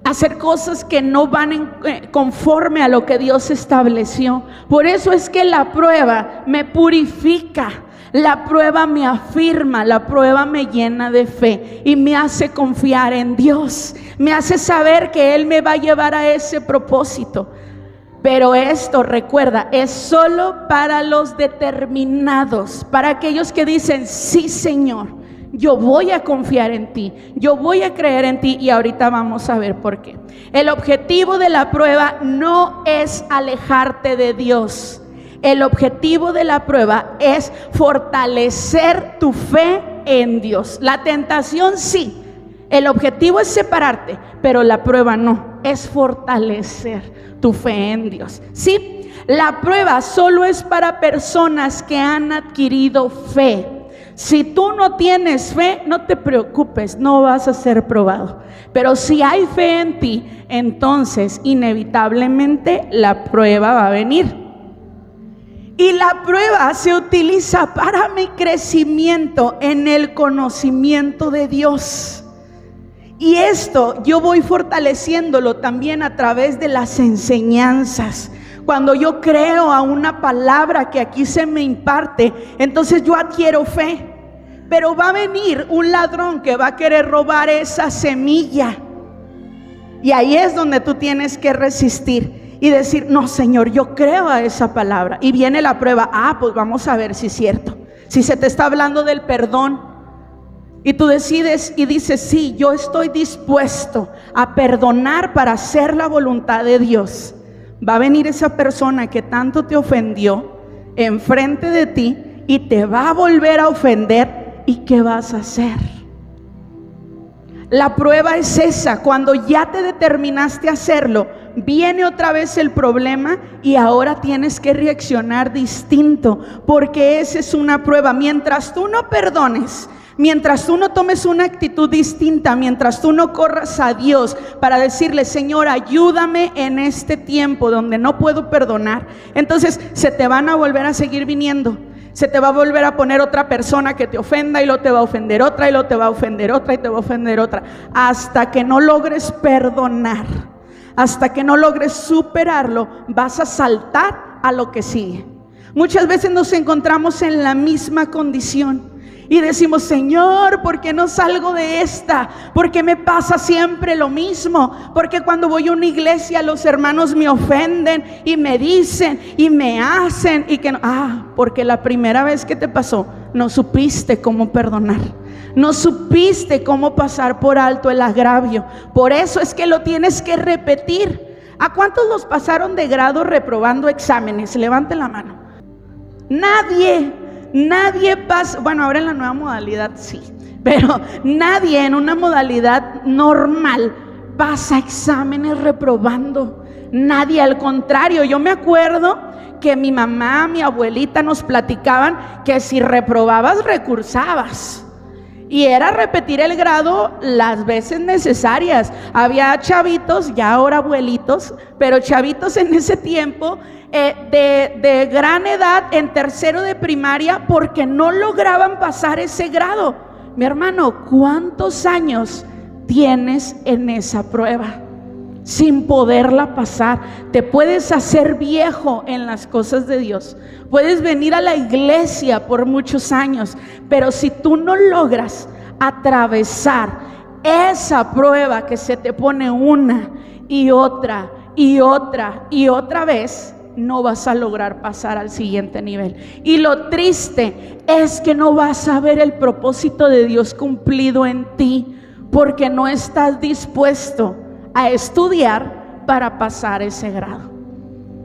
hacer cosas que no van conforme a lo que Dios estableció. Por eso es que la prueba me purifica, la prueba me afirma, la prueba me llena de fe y me hace confiar en Dios, me hace saber que Él me va a llevar a ese propósito. Pero esto, recuerda, es solo para los determinados, para aquellos que dicen, sí, Señor, yo voy a confiar en ti, yo voy a creer en ti. Y ahorita vamos a ver por qué. El objetivo de la prueba no es alejarte de Dios. El objetivo de la prueba es fortalecer tu fe en Dios. La tentación sí, el objetivo es separarte, pero la prueba no, es fortalecer tu fe en Dios. Sí, la prueba solo es para personas que han adquirido fe. Si tú no tienes fe, no te preocupes, no vas a ser probado. Pero si hay fe en ti, entonces inevitablemente la prueba va a venir. Y la prueba se utiliza para mi crecimiento en el conocimiento de Dios. Y esto yo voy fortaleciéndolo también a través de las enseñanzas. Cuando yo creo a una palabra que aquí se me imparte, entonces yo adquiero fe. Pero va a venir un ladrón que va a querer robar esa semilla. Y ahí es donde tú tienes que resistir y decir, no, Señor, yo creo a esa palabra. Y viene la prueba, pues vamos a ver si es cierto. Si se te está hablando del perdón y tú decides y dices, sí, yo estoy dispuesto a perdonar para hacer la voluntad de Dios. Va a venir esa persona que tanto te ofendió enfrente de ti y te va a volver a ofender. ¿Y qué vas a hacer? La prueba es esa. Cuando ya te determinaste a hacerlo, viene otra vez el problema y ahora tienes que reaccionar distinto, porque esa es una prueba. Mientras tú no perdones, mientras tú no tomes una actitud distinta, mientras tú no corras a Dios para decirle, Señor, ayúdame en este tiempo donde no puedo perdonar, entonces se te van a volver a seguir viniendo. Se te va a volver a poner otra persona que te ofenda, y luego te va a ofender otra, y luego te va a ofender otra, y te va a ofender otra, hasta que no logres perdonar, hasta que no logres superarlo, vas a saltar a lo que sigue. Muchas veces nos encontramos en la misma condición y decimos: Señor, ¿por qué no salgo de esta? ¿Por qué me pasa siempre lo mismo? Porque cuando voy a una iglesia los hermanos me ofenden y me dicen y me hacen y que no. Porque la primera vez que te pasó no supiste cómo perdonar, no supiste cómo pasar por alto el agravio. Por eso es que lo tienes que repetir. ¿A cuántos los pasaron de grado reprobando exámenes? Levanten la mano. Nadie pasa, bueno, ahora en la nueva modalidad sí, pero nadie en una modalidad normal pasa exámenes reprobando. Nadie, al contrario. Yo me acuerdo que mi mamá, mi abuelita nos platicaban que si reprobabas, recursabas. Y era repetir el grado las veces necesarias. Había chavitos, ya ahora abuelitos, pero chavitos en ese tiempo de gran edad, en tercero de primaria, porque no lograban pasar ese grado. Mi hermano, ¿cuántos años tienes en esa prueba sin poderla pasar? Te puedes hacer viejo en las cosas de Dios, puedes venir a la iglesia por muchos años, pero si tú no logras atravesar esa prueba que se te pone una y otra y otra y otra vez, no vas a lograr pasar al siguiente nivel. Y lo triste es que no vas a ver el propósito de Dios cumplido en ti, porque no estás dispuesto a estudiar para pasar ese grado.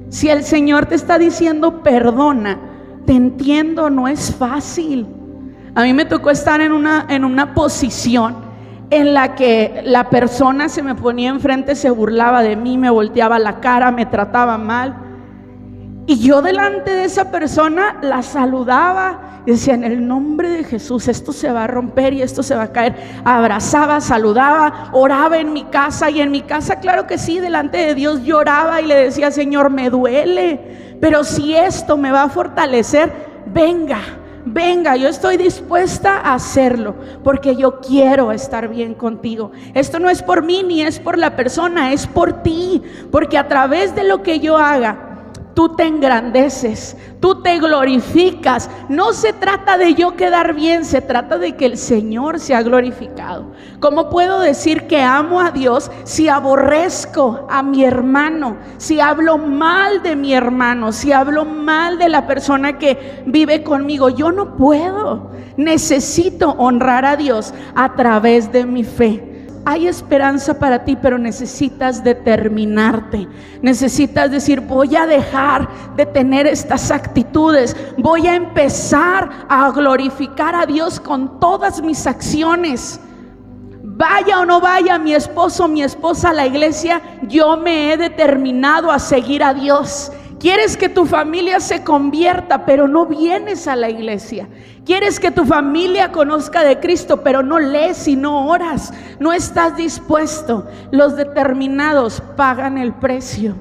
Si el Señor te está diciendo perdona, te entiendo, no es fácil. A mí me tocó estar en una posición en la que la persona se me ponía enfrente, se burlaba de mí, me volteaba la cara, me trataba mal, y yo delante de esa persona la saludaba y decía: en el nombre de Jesús esto se va a romper y esto se va a caer. Abrazaba, saludaba, oraba en mi casa, y en mi casa, claro que sí, delante de Dios lloraba y le decía: Señor, me duele, pero si esto me va a fortalecer, venga, yo estoy dispuesta a hacerlo, porque yo quiero estar bien contigo. Esto no es por mí ni es por la persona, es por ti, porque a través de lo que yo haga, tú te engrandeces, tú te glorificas. No se trata de yo quedar bien, se trata de que el Señor sea glorificado. ¿Cómo puedo decir que amo a Dios si aborrezco a mi hermano? Si hablo mal de mi hermano, si hablo mal de la persona que vive conmigo. Yo no puedo. Necesito honrar a Dios a través de mi fe. Hay esperanza para ti, pero necesitas determinarte. Necesitas decir: voy a dejar de tener estas actitudes, voy a empezar a glorificar a Dios con todas mis acciones. Vaya o no vaya mi esposo o mi esposa a la iglesia, yo me he determinado a seguir a Dios. Quieres que tu familia se convierta, pero no vienes a la iglesia. Quieres que tu familia conozca de Cristo, pero no lees y no oras. No estás dispuesto. Los determinados pagan el precio.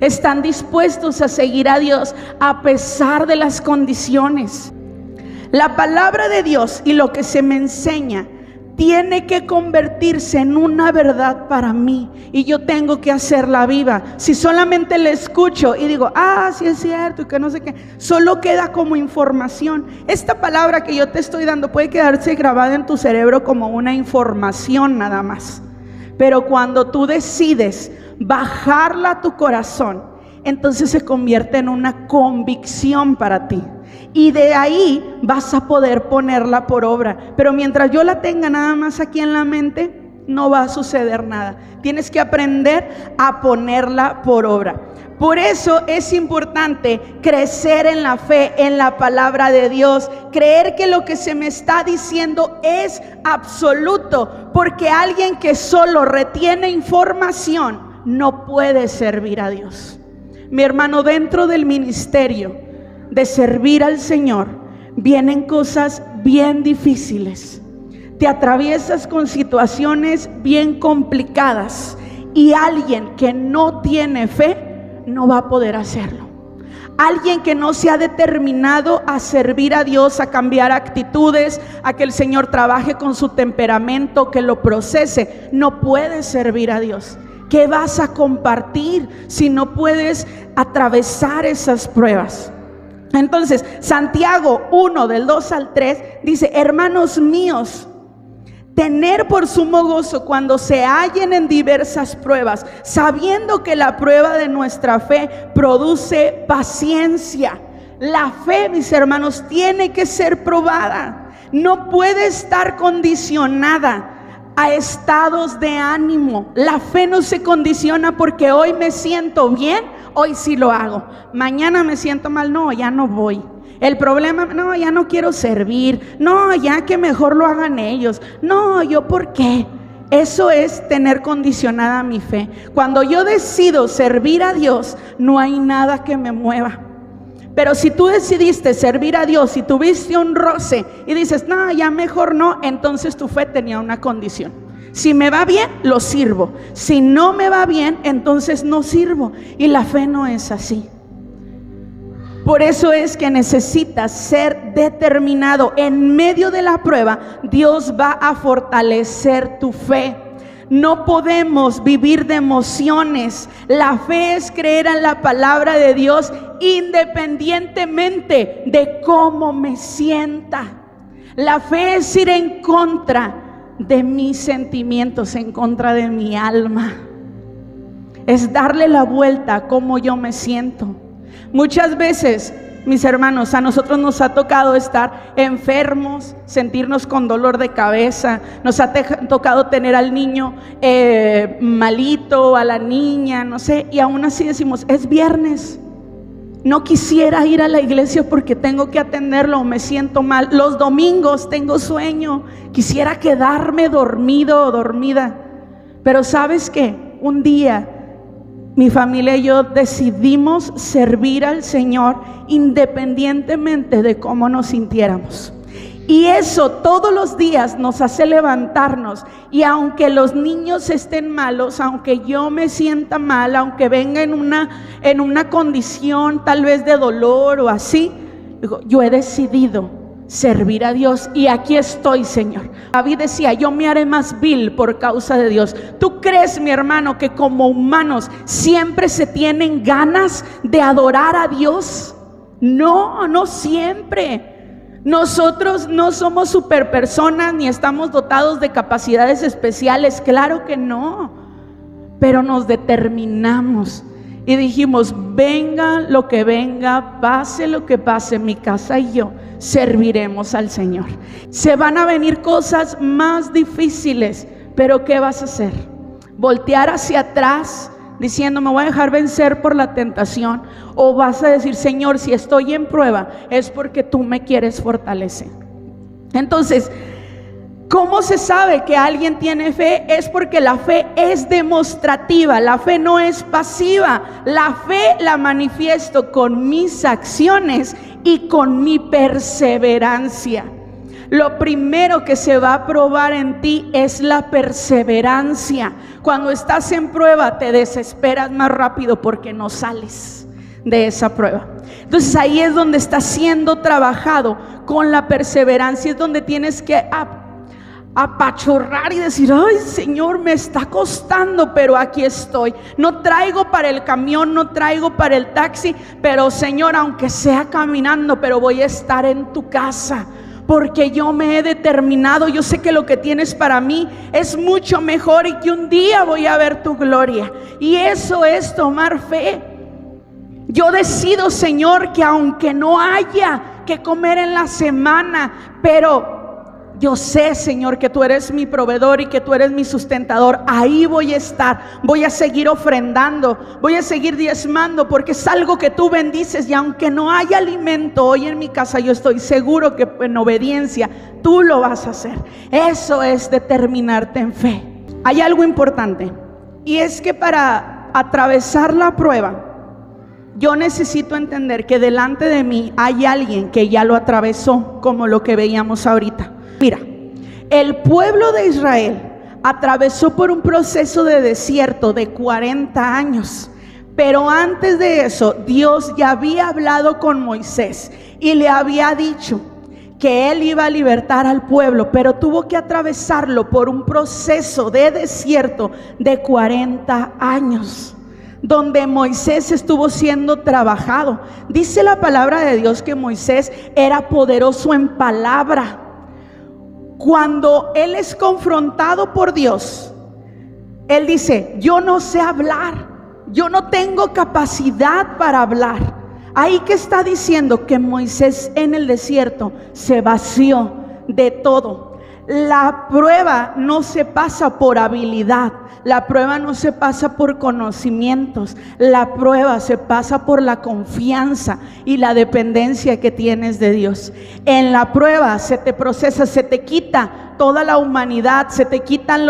Están dispuestos a seguir a Dios a pesar de las condiciones. La palabra de Dios y lo que se me enseña tiene que convertirse en una verdad para mí, y yo tengo que hacerla viva. Si solamente la escucho y digo: sí es cierto, y que no sé qué, solo queda como información. Esta palabra que yo te estoy dando puede quedarse grabada en tu cerebro como una información nada más, pero cuando tú decides bajarla a tu corazón, entonces se convierte en una convicción para ti. Y de ahí vas a poder ponerla por obra. Pero mientras yo la tenga nada más aquí en la mente, no va a suceder nada. Tienes que aprender a ponerla por obra. Por eso es importante crecer en la fe, en la palabra de Dios. Creer que lo que se me está diciendo es absoluto. Porque alguien que solo retiene información no puede servir a Dios. Mi hermano, dentro del ministerio de servir al Señor vienen cosas bien difíciles. Te atraviesas con situaciones bien complicadas, y alguien que no tiene fe no va a poder hacerlo. Alguien que no se ha determinado a servir a Dios, a cambiar actitudes, a que el Señor trabaje con su temperamento, que lo procese, no puede servir a Dios. ¿Qué vas a compartir si no puedes atravesar esas pruebas? Entonces, Santiago 1, del 2 al 3, dice: hermanos míos, tener por sumo gozo cuando se hallen en diversas pruebas, sabiendo que la prueba de nuestra fe produce paciencia. La fe, mis hermanos, tiene que ser probada. No puede estar condicionada a estados de ánimo. La fe no se condiciona porque hoy me siento bien, hoy sí lo hago. Mañana me siento mal, no, ya no voy. El problema, no, ya no quiero servir. No, ya que mejor lo hagan ellos. No, ¿yo por qué? Eso es tener condicionada mi fe. Cuando yo decido servir a Dios, no hay nada que me mueva. Pero si tú decidiste servir a Dios y tuviste un roce y dices, no, ya mejor no, entonces tu fe tenía una condición. Si me va bien, lo sirvo. Si no me va bien, entonces no sirvo. Y la fe no es así. Por eso es que necesitas ser determinado. En medio de la prueba, Dios va a fortalecer tu fe. No podemos vivir de emociones. La fe es creer en la palabra de Dios independientemente de cómo me sienta. La fe es ir en contra de mis sentimientos, en contra de mi alma. Es darle la vuelta a cómo yo me siento. Muchas veces, mis hermanos, a nosotros nos ha tocado estar enfermos, sentirnos con dolor de cabeza, nos ha tocado tener al niño malito, a la niña, no sé, y aún así decimos, es viernes, no quisiera ir a la iglesia porque tengo que atenderlo, me siento mal. Los domingos tengo sueño, quisiera quedarme dormido o dormida. Pero ¿sabes qué? Un día mi familia y yo decidimos servir al Señor independientemente de cómo nos sintiéramos. Y eso todos los días nos hace levantarnos. Y aunque los niños estén malos, aunque yo me sienta mal, aunque venga en una condición tal vez de dolor o así, digo, yo he decidido servir a Dios y aquí estoy, Señor. David decía, yo me haré más vil por causa de Dios. ¿Tú crees, mi hermano, que como humanos siempre se tienen ganas de adorar a Dios? No, no siempre. Nosotros no somos superpersonas ni estamos dotados de capacidades especiales, claro que no. Pero nos determinamos y dijimos, venga lo que venga, pase lo que pase, mi casa y yo serviremos al Señor. Se van a venir cosas más difíciles, pero ¿qué vas a hacer? ¿Voltear hacia atrás diciendo me voy a dejar vencer por la tentación? ¿O vas a decir, Señor, si estoy en prueba es porque tú me quieres fortalecer? Entonces, ¿cómo se sabe que alguien tiene fe? Es porque la fe es demostrativa, la fe no es pasiva. La fe la manifiesto con mis acciones y con mi perseverancia. Lo primero que se va a probar en ti es la perseverancia. Cuando estás en prueba te desesperas más rápido porque no sales de esa prueba. Entonces ahí es donde está siendo trabajado con la perseverancia, es donde tienes que apachurrar y decir, ay Señor, me está costando, pero aquí estoy. No traigo para el camión, no traigo para el taxi, pero Señor, aunque sea caminando, pero voy a estar en tu casa, porque yo me he determinado. Yo sé que lo que tienes para mí es mucho mejor y que un día voy a ver tu gloria. Y eso es tomar fe. Yo decido, Señor, que aunque no haya que comer en la semana, pero yo sé, Señor, que tú eres mi proveedor y que tú eres mi sustentador. Ahí voy a estar, voy a seguir ofrendando, voy a seguir diezmando, porque es algo que tú bendices. Y aunque no haya alimento hoy en mi casa, yo estoy seguro que en obediencia tú lo vas a hacer. Eso es determinarte en fe. Hay algo importante, y es que para atravesar la prueba, yo necesito entender que delante de mí hay alguien que ya lo atravesó, como lo que veíamos ahorita. Mira, el pueblo de Israel atravesó por un proceso de desierto de 40 años, Pero antes de eso, Dios ya había hablado con Moisés y le había dicho que él iba a libertar al pueblo, pero tuvo que atravesarlo por un proceso de desierto de 40 años, donde Moisés estuvo siendo trabajado. Dice la palabra de Dios que Moisés era poderoso en palabra. Cuando él es confrontado por Dios, él dice: yo no sé hablar, yo no tengo capacidad para hablar. Ahí que está diciendo que Moisés en el desierto se vació de todo. La prueba no se pasa por habilidad, la prueba no se pasa por conocimientos, la prueba se pasa por la confianza y la dependencia que tienes de Dios. En la prueba se te procesa, se te quita toda la humanidad, se te quitan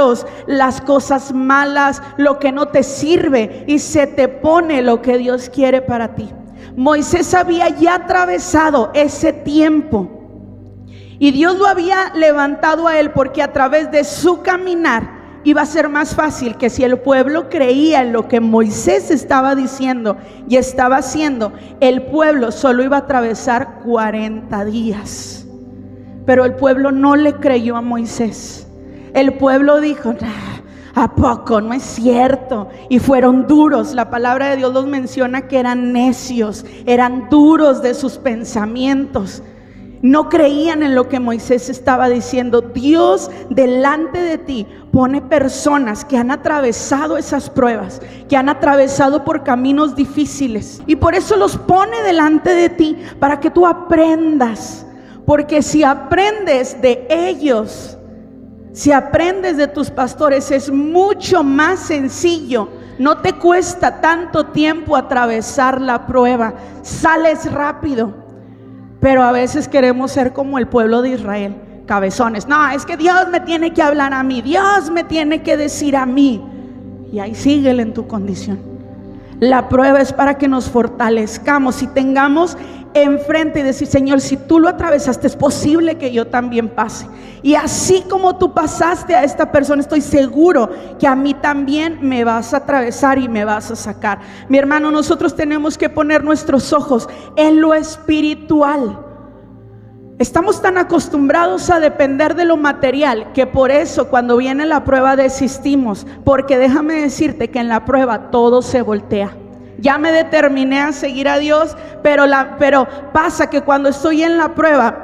las cosas malas, lo que no te sirve, y se te pone lo que Dios quiere para ti. Moisés había ya atravesado ese tiempo y Dios lo había levantado a él, porque a través de su caminar iba a ser más fácil que si el pueblo creía en lo que Moisés estaba diciendo y estaba haciendo, el pueblo solo iba a atravesar 40 días. Pero el pueblo no le creyó a Moisés. El pueblo dijo: ¿a poco? No es cierto. Y fueron duros. La palabra de Dios los menciona que eran necios, eran duros de sus pensamientos. No creían en lo que Moisés estaba diciendo. Dios delante de ti pone personas que han atravesado esas pruebas, que han atravesado por caminos difíciles, y por eso los pone delante de ti, para que tú aprendas. Porque si aprendes de ellos, si aprendes de tus pastores, es mucho más sencillo. No te cuesta tanto tiempo atravesar la prueba, sales rápido. Pero a veces queremos ser como el pueblo de Israel, cabezones. No, es que Dios me tiene que hablar a mí, Dios me tiene que decir a mí. Y ahí síguele en tu condición. La prueba es para que nos fortalezcamos y tengamos enfrente y decir: Señor, si tú lo atravesaste, es posible que yo también pase. Y así como tú pasaste a esta persona, estoy seguro que a mí también me vas a atravesar y me vas a sacar. Mi hermano, nosotros tenemos que poner nuestros ojos en lo espiritual. Estamos tan acostumbrados a depender de lo material que por eso cuando viene la prueba desistimos. Porque déjame decirte que en la prueba todo se voltea. Ya me determiné a seguir a Dios, pero pasa que cuando estoy en la prueba,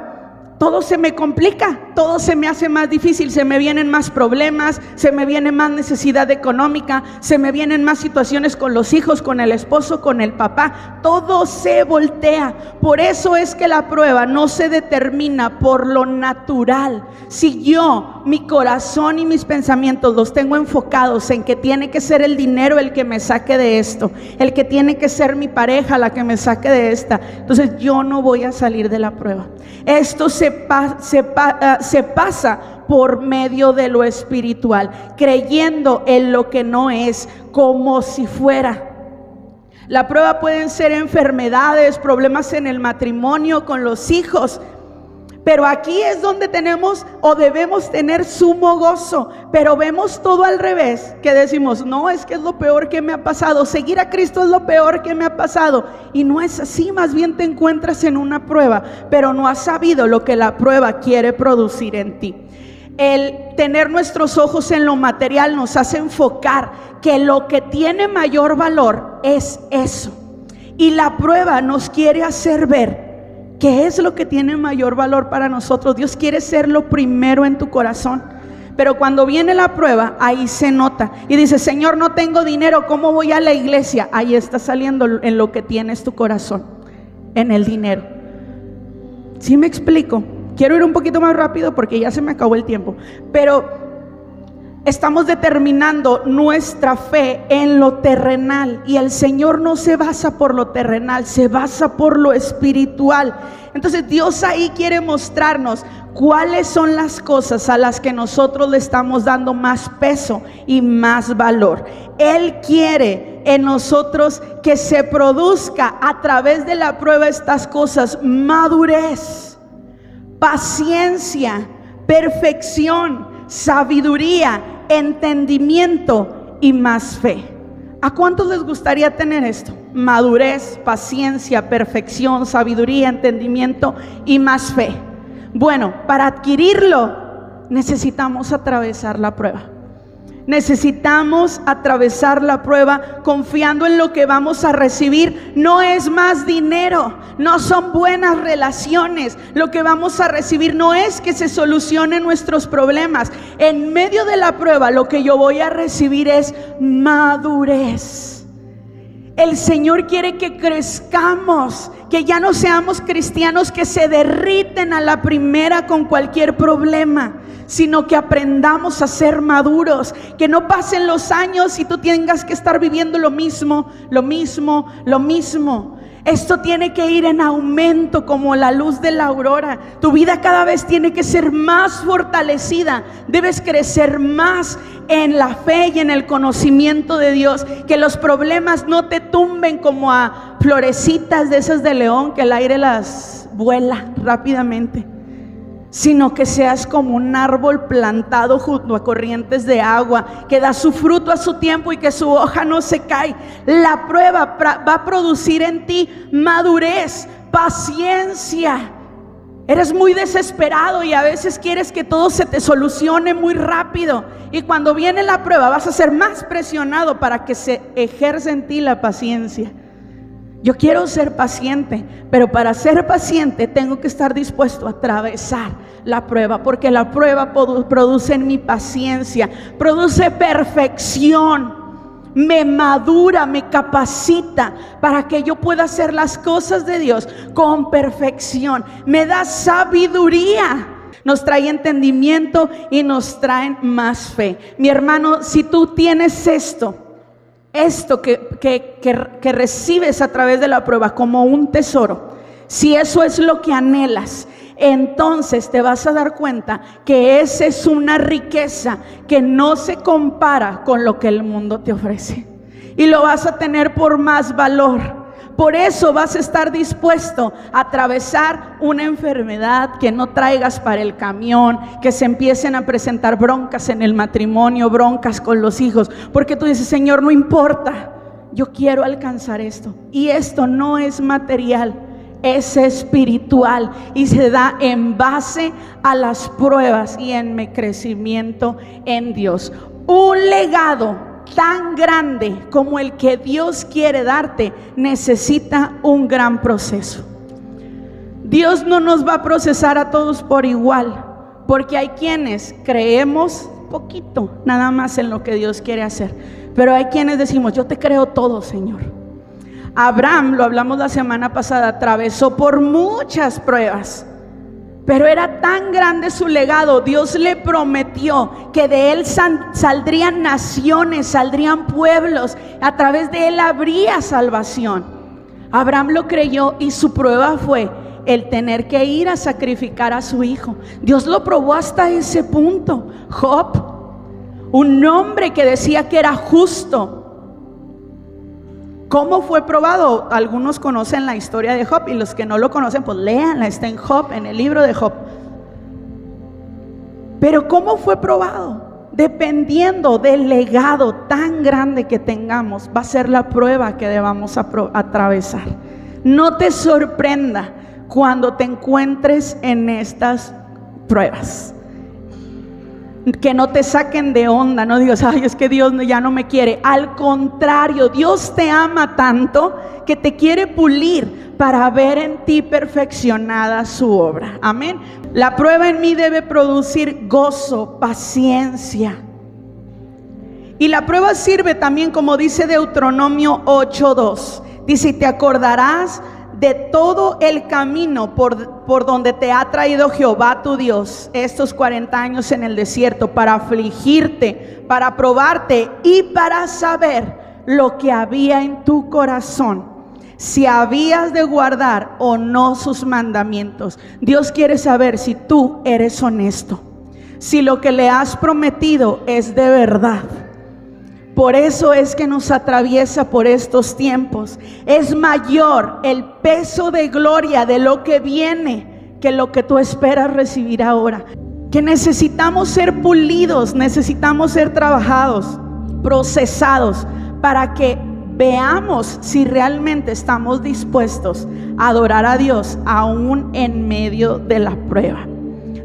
todo se me complica, todo se me hace más difícil, se me vienen más problemas, se me viene más necesidad económica, se me vienen más situaciones con los hijos, con el esposo, con el papá, todo se voltea. Por eso es que la prueba no se determina por lo natural. Si yo, mi corazón y mis pensamientos los tengo enfocados en que tiene que ser el dinero el que me saque de esto, el que tiene que ser mi pareja la que me saque de esta, entonces yo no voy a salir de la prueba. Esto se pasa por medio de lo espiritual, creyendo en lo que no es, como si fuera. La prueba pueden ser enfermedades, problemas en el matrimonio, con los hijos. Pero aquí es donde tenemos o debemos tener sumo gozo. Pero vemos todo al revés, que decimos: no, es que es lo peor que me ha pasado, seguir a Cristo es lo peor que me ha pasado. Y no es así, más bien te encuentras en una prueba, pero no has sabido lo que la prueba quiere producir en ti. El tener nuestros ojos en lo material nos hace enfocar que lo que tiene mayor valor es eso. Y la prueba nos quiere hacer ver ¿qué es lo que tiene mayor valor para nosotros? Dios quiere ser lo primero en tu corazón. Pero cuando viene la prueba, ahí se nota. Y dices: Señor, no tengo dinero, ¿cómo voy a la iglesia? Ahí está saliendo en lo que tienes tu corazón, en el dinero. ¿Sí me explico? Quiero ir un poquito más rápido porque ya se me acabó el tiempo. Pero estamos determinando nuestra fe en lo terrenal, y el Señor no se basa por lo terrenal, se basa por lo espiritual. Entonces Dios ahí quiere mostrarnos cuáles son las cosas a las que nosotros le estamos dando más peso y más valor. Él quiere en nosotros que se produzca a través de la prueba estas cosas: madurez, paciencia, perfección, sabiduría, entendimiento y más fe. ¿A cuántos les gustaría tener esto? Madurez, paciencia, perfección, sabiduría, entendimiento y más fe. Bueno, para adquirirlo necesitamos atravesar la prueba. Necesitamos atravesar la prueba confiando en lo que vamos a recibir. No es más dinero, no son buenas relaciones. Lo que vamos a recibir no es que se solucionen nuestros problemas. En medio de la prueba lo que yo voy a recibir es madurez. El Señor quiere que crezcamos, que ya no seamos cristianos que se derriten a la primera con cualquier problema, sino que aprendamos a ser maduros, que no pasen los años y tú tengas que estar viviendo lo mismo. Esto tiene que ir en aumento como la luz de la aurora. Tu vida cada vez tiene que ser más fortalecida. Debes crecer más en la fe y en el conocimiento de Dios. Que los problemas no te tumben como a florecitas de esas de león que el aire las vuela rápidamente, sino que seas como un árbol plantado junto a corrientes de agua, que da su fruto a su tiempo y que su hoja no se cae. La prueba va a producir en ti madurez, paciencia. Eres muy desesperado y a veces quieres que todo se te solucione muy rápido, y cuando viene la prueba vas a ser más presionado para que se ejerce en ti la paciencia. Yo quiero ser paciente, pero para ser paciente tengo que estar dispuesto a atravesar la prueba, porque la prueba produce en mi paciencia, produce perfección, me madura, me capacita para que yo pueda hacer las cosas de Dios con perfección, me da sabiduría, nos trae entendimiento y nos trae más fe. Mi hermano, si tú tienes esto que recibes a través de la prueba como un tesoro, si eso es lo que anhelas, entonces te vas a dar cuenta que esa es una riqueza que no se compara con lo que el mundo te ofrece, y lo vas a tener por más valor. Por eso vas a estar dispuesto a atravesar una enfermedad que no traigas para el camión, que se empiecen a presentar broncas en el matrimonio, broncas con los hijos, porque tú dices: Señor, no importa, yo quiero alcanzar esto, y esto no es material, es espiritual, y se da en base a las pruebas y en mi crecimiento en Dios. Un legado tan grande como el que Dios quiere darte necesita un gran proceso. Dios no nos va a procesar a todos por igual, porque hay quienes creemos poquito nada más en lo que Dios quiere hacer, pero hay quienes decimos: yo te creo todo, Señor. Abraham, lo hablamos la semana pasada, atravesó por muchas pruebas, pero era tan grande su legado. Dios le prometió que de él saldrían naciones, saldrían pueblos, a través de él habría salvación. Abraham lo creyó, y su prueba fue el tener que ir a sacrificar a su hijo. Dios lo probó hasta ese punto. Job, un hombre que decía que era justo, ¿cómo fue probado? Algunos conocen la historia de Job, y los que no lo conocen, pues léanla, está en Job, en el libro de Job. Pero ¿cómo fue probado? Dependiendo del legado tan grande que tengamos, va a ser la prueba que debamos atravesar. No te sorprenda cuando te encuentres en estas pruebas, que no te saquen de onda, no digas: ay, es que Dios ya no me quiere. Al contrario, Dios te ama tanto que te quiere pulir para ver en ti perfeccionada su obra. Amén. La prueba en mí debe producir gozo, paciencia. Y la prueba sirve también, como dice Deuteronomio 8:2. Dice: y te acordarás de todo el camino por donde te ha traído Jehová tu Dios estos 40 años en el desierto, para afligirte, para probarte y para saber lo que había en tu corazón, si habías de guardar o no sus mandamientos. Dios quiere saber si tú eres honesto, si lo que le has prometido es de verdad. Por eso es que nos atraviesa por estos tiempos. Es mayor el peso de gloria de lo que viene que lo que tú esperas recibir ahora. Que necesitamos ser pulidos, necesitamos ser trabajados, procesados, para que veamos si realmente estamos dispuestos a adorar a Dios aún en medio de la prueba.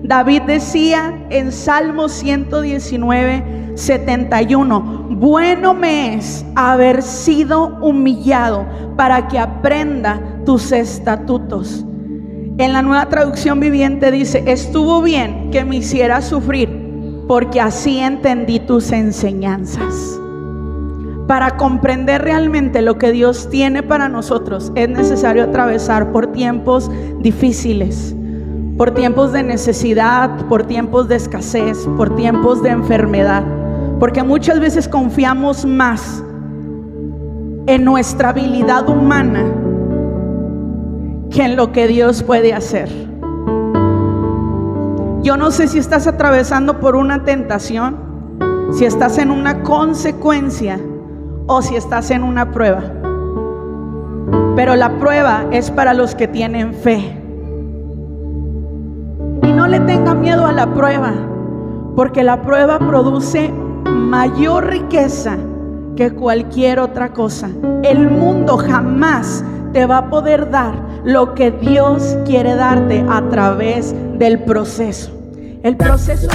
David decía en Salmo 119, 71: bueno me es haber sido humillado para que aprenda tus estatutos. En la Nueva Traducción Viviente dice: estuvo bien que me hicieras sufrir, porque así entendí tus enseñanzas. Para comprender realmente lo que Dios tiene para nosotros, es necesario atravesar por tiempos difíciles, por tiempos de necesidad, por tiempos de escasez, por tiempos de enfermedad, porque muchas veces confiamos más en nuestra habilidad humana que en lo que Dios puede hacer. Yo no sé si estás atravesando por una tentación, si estás en una consecuencia o si estás en una prueba, pero la prueba es para los que tienen fe. Y no le tenga miedo a la prueba, porque la prueba produce mayor riqueza que cualquier otra cosa. El mundo jamás te va a poder dar lo que Dios quiere darte a través del proceso. El proceso.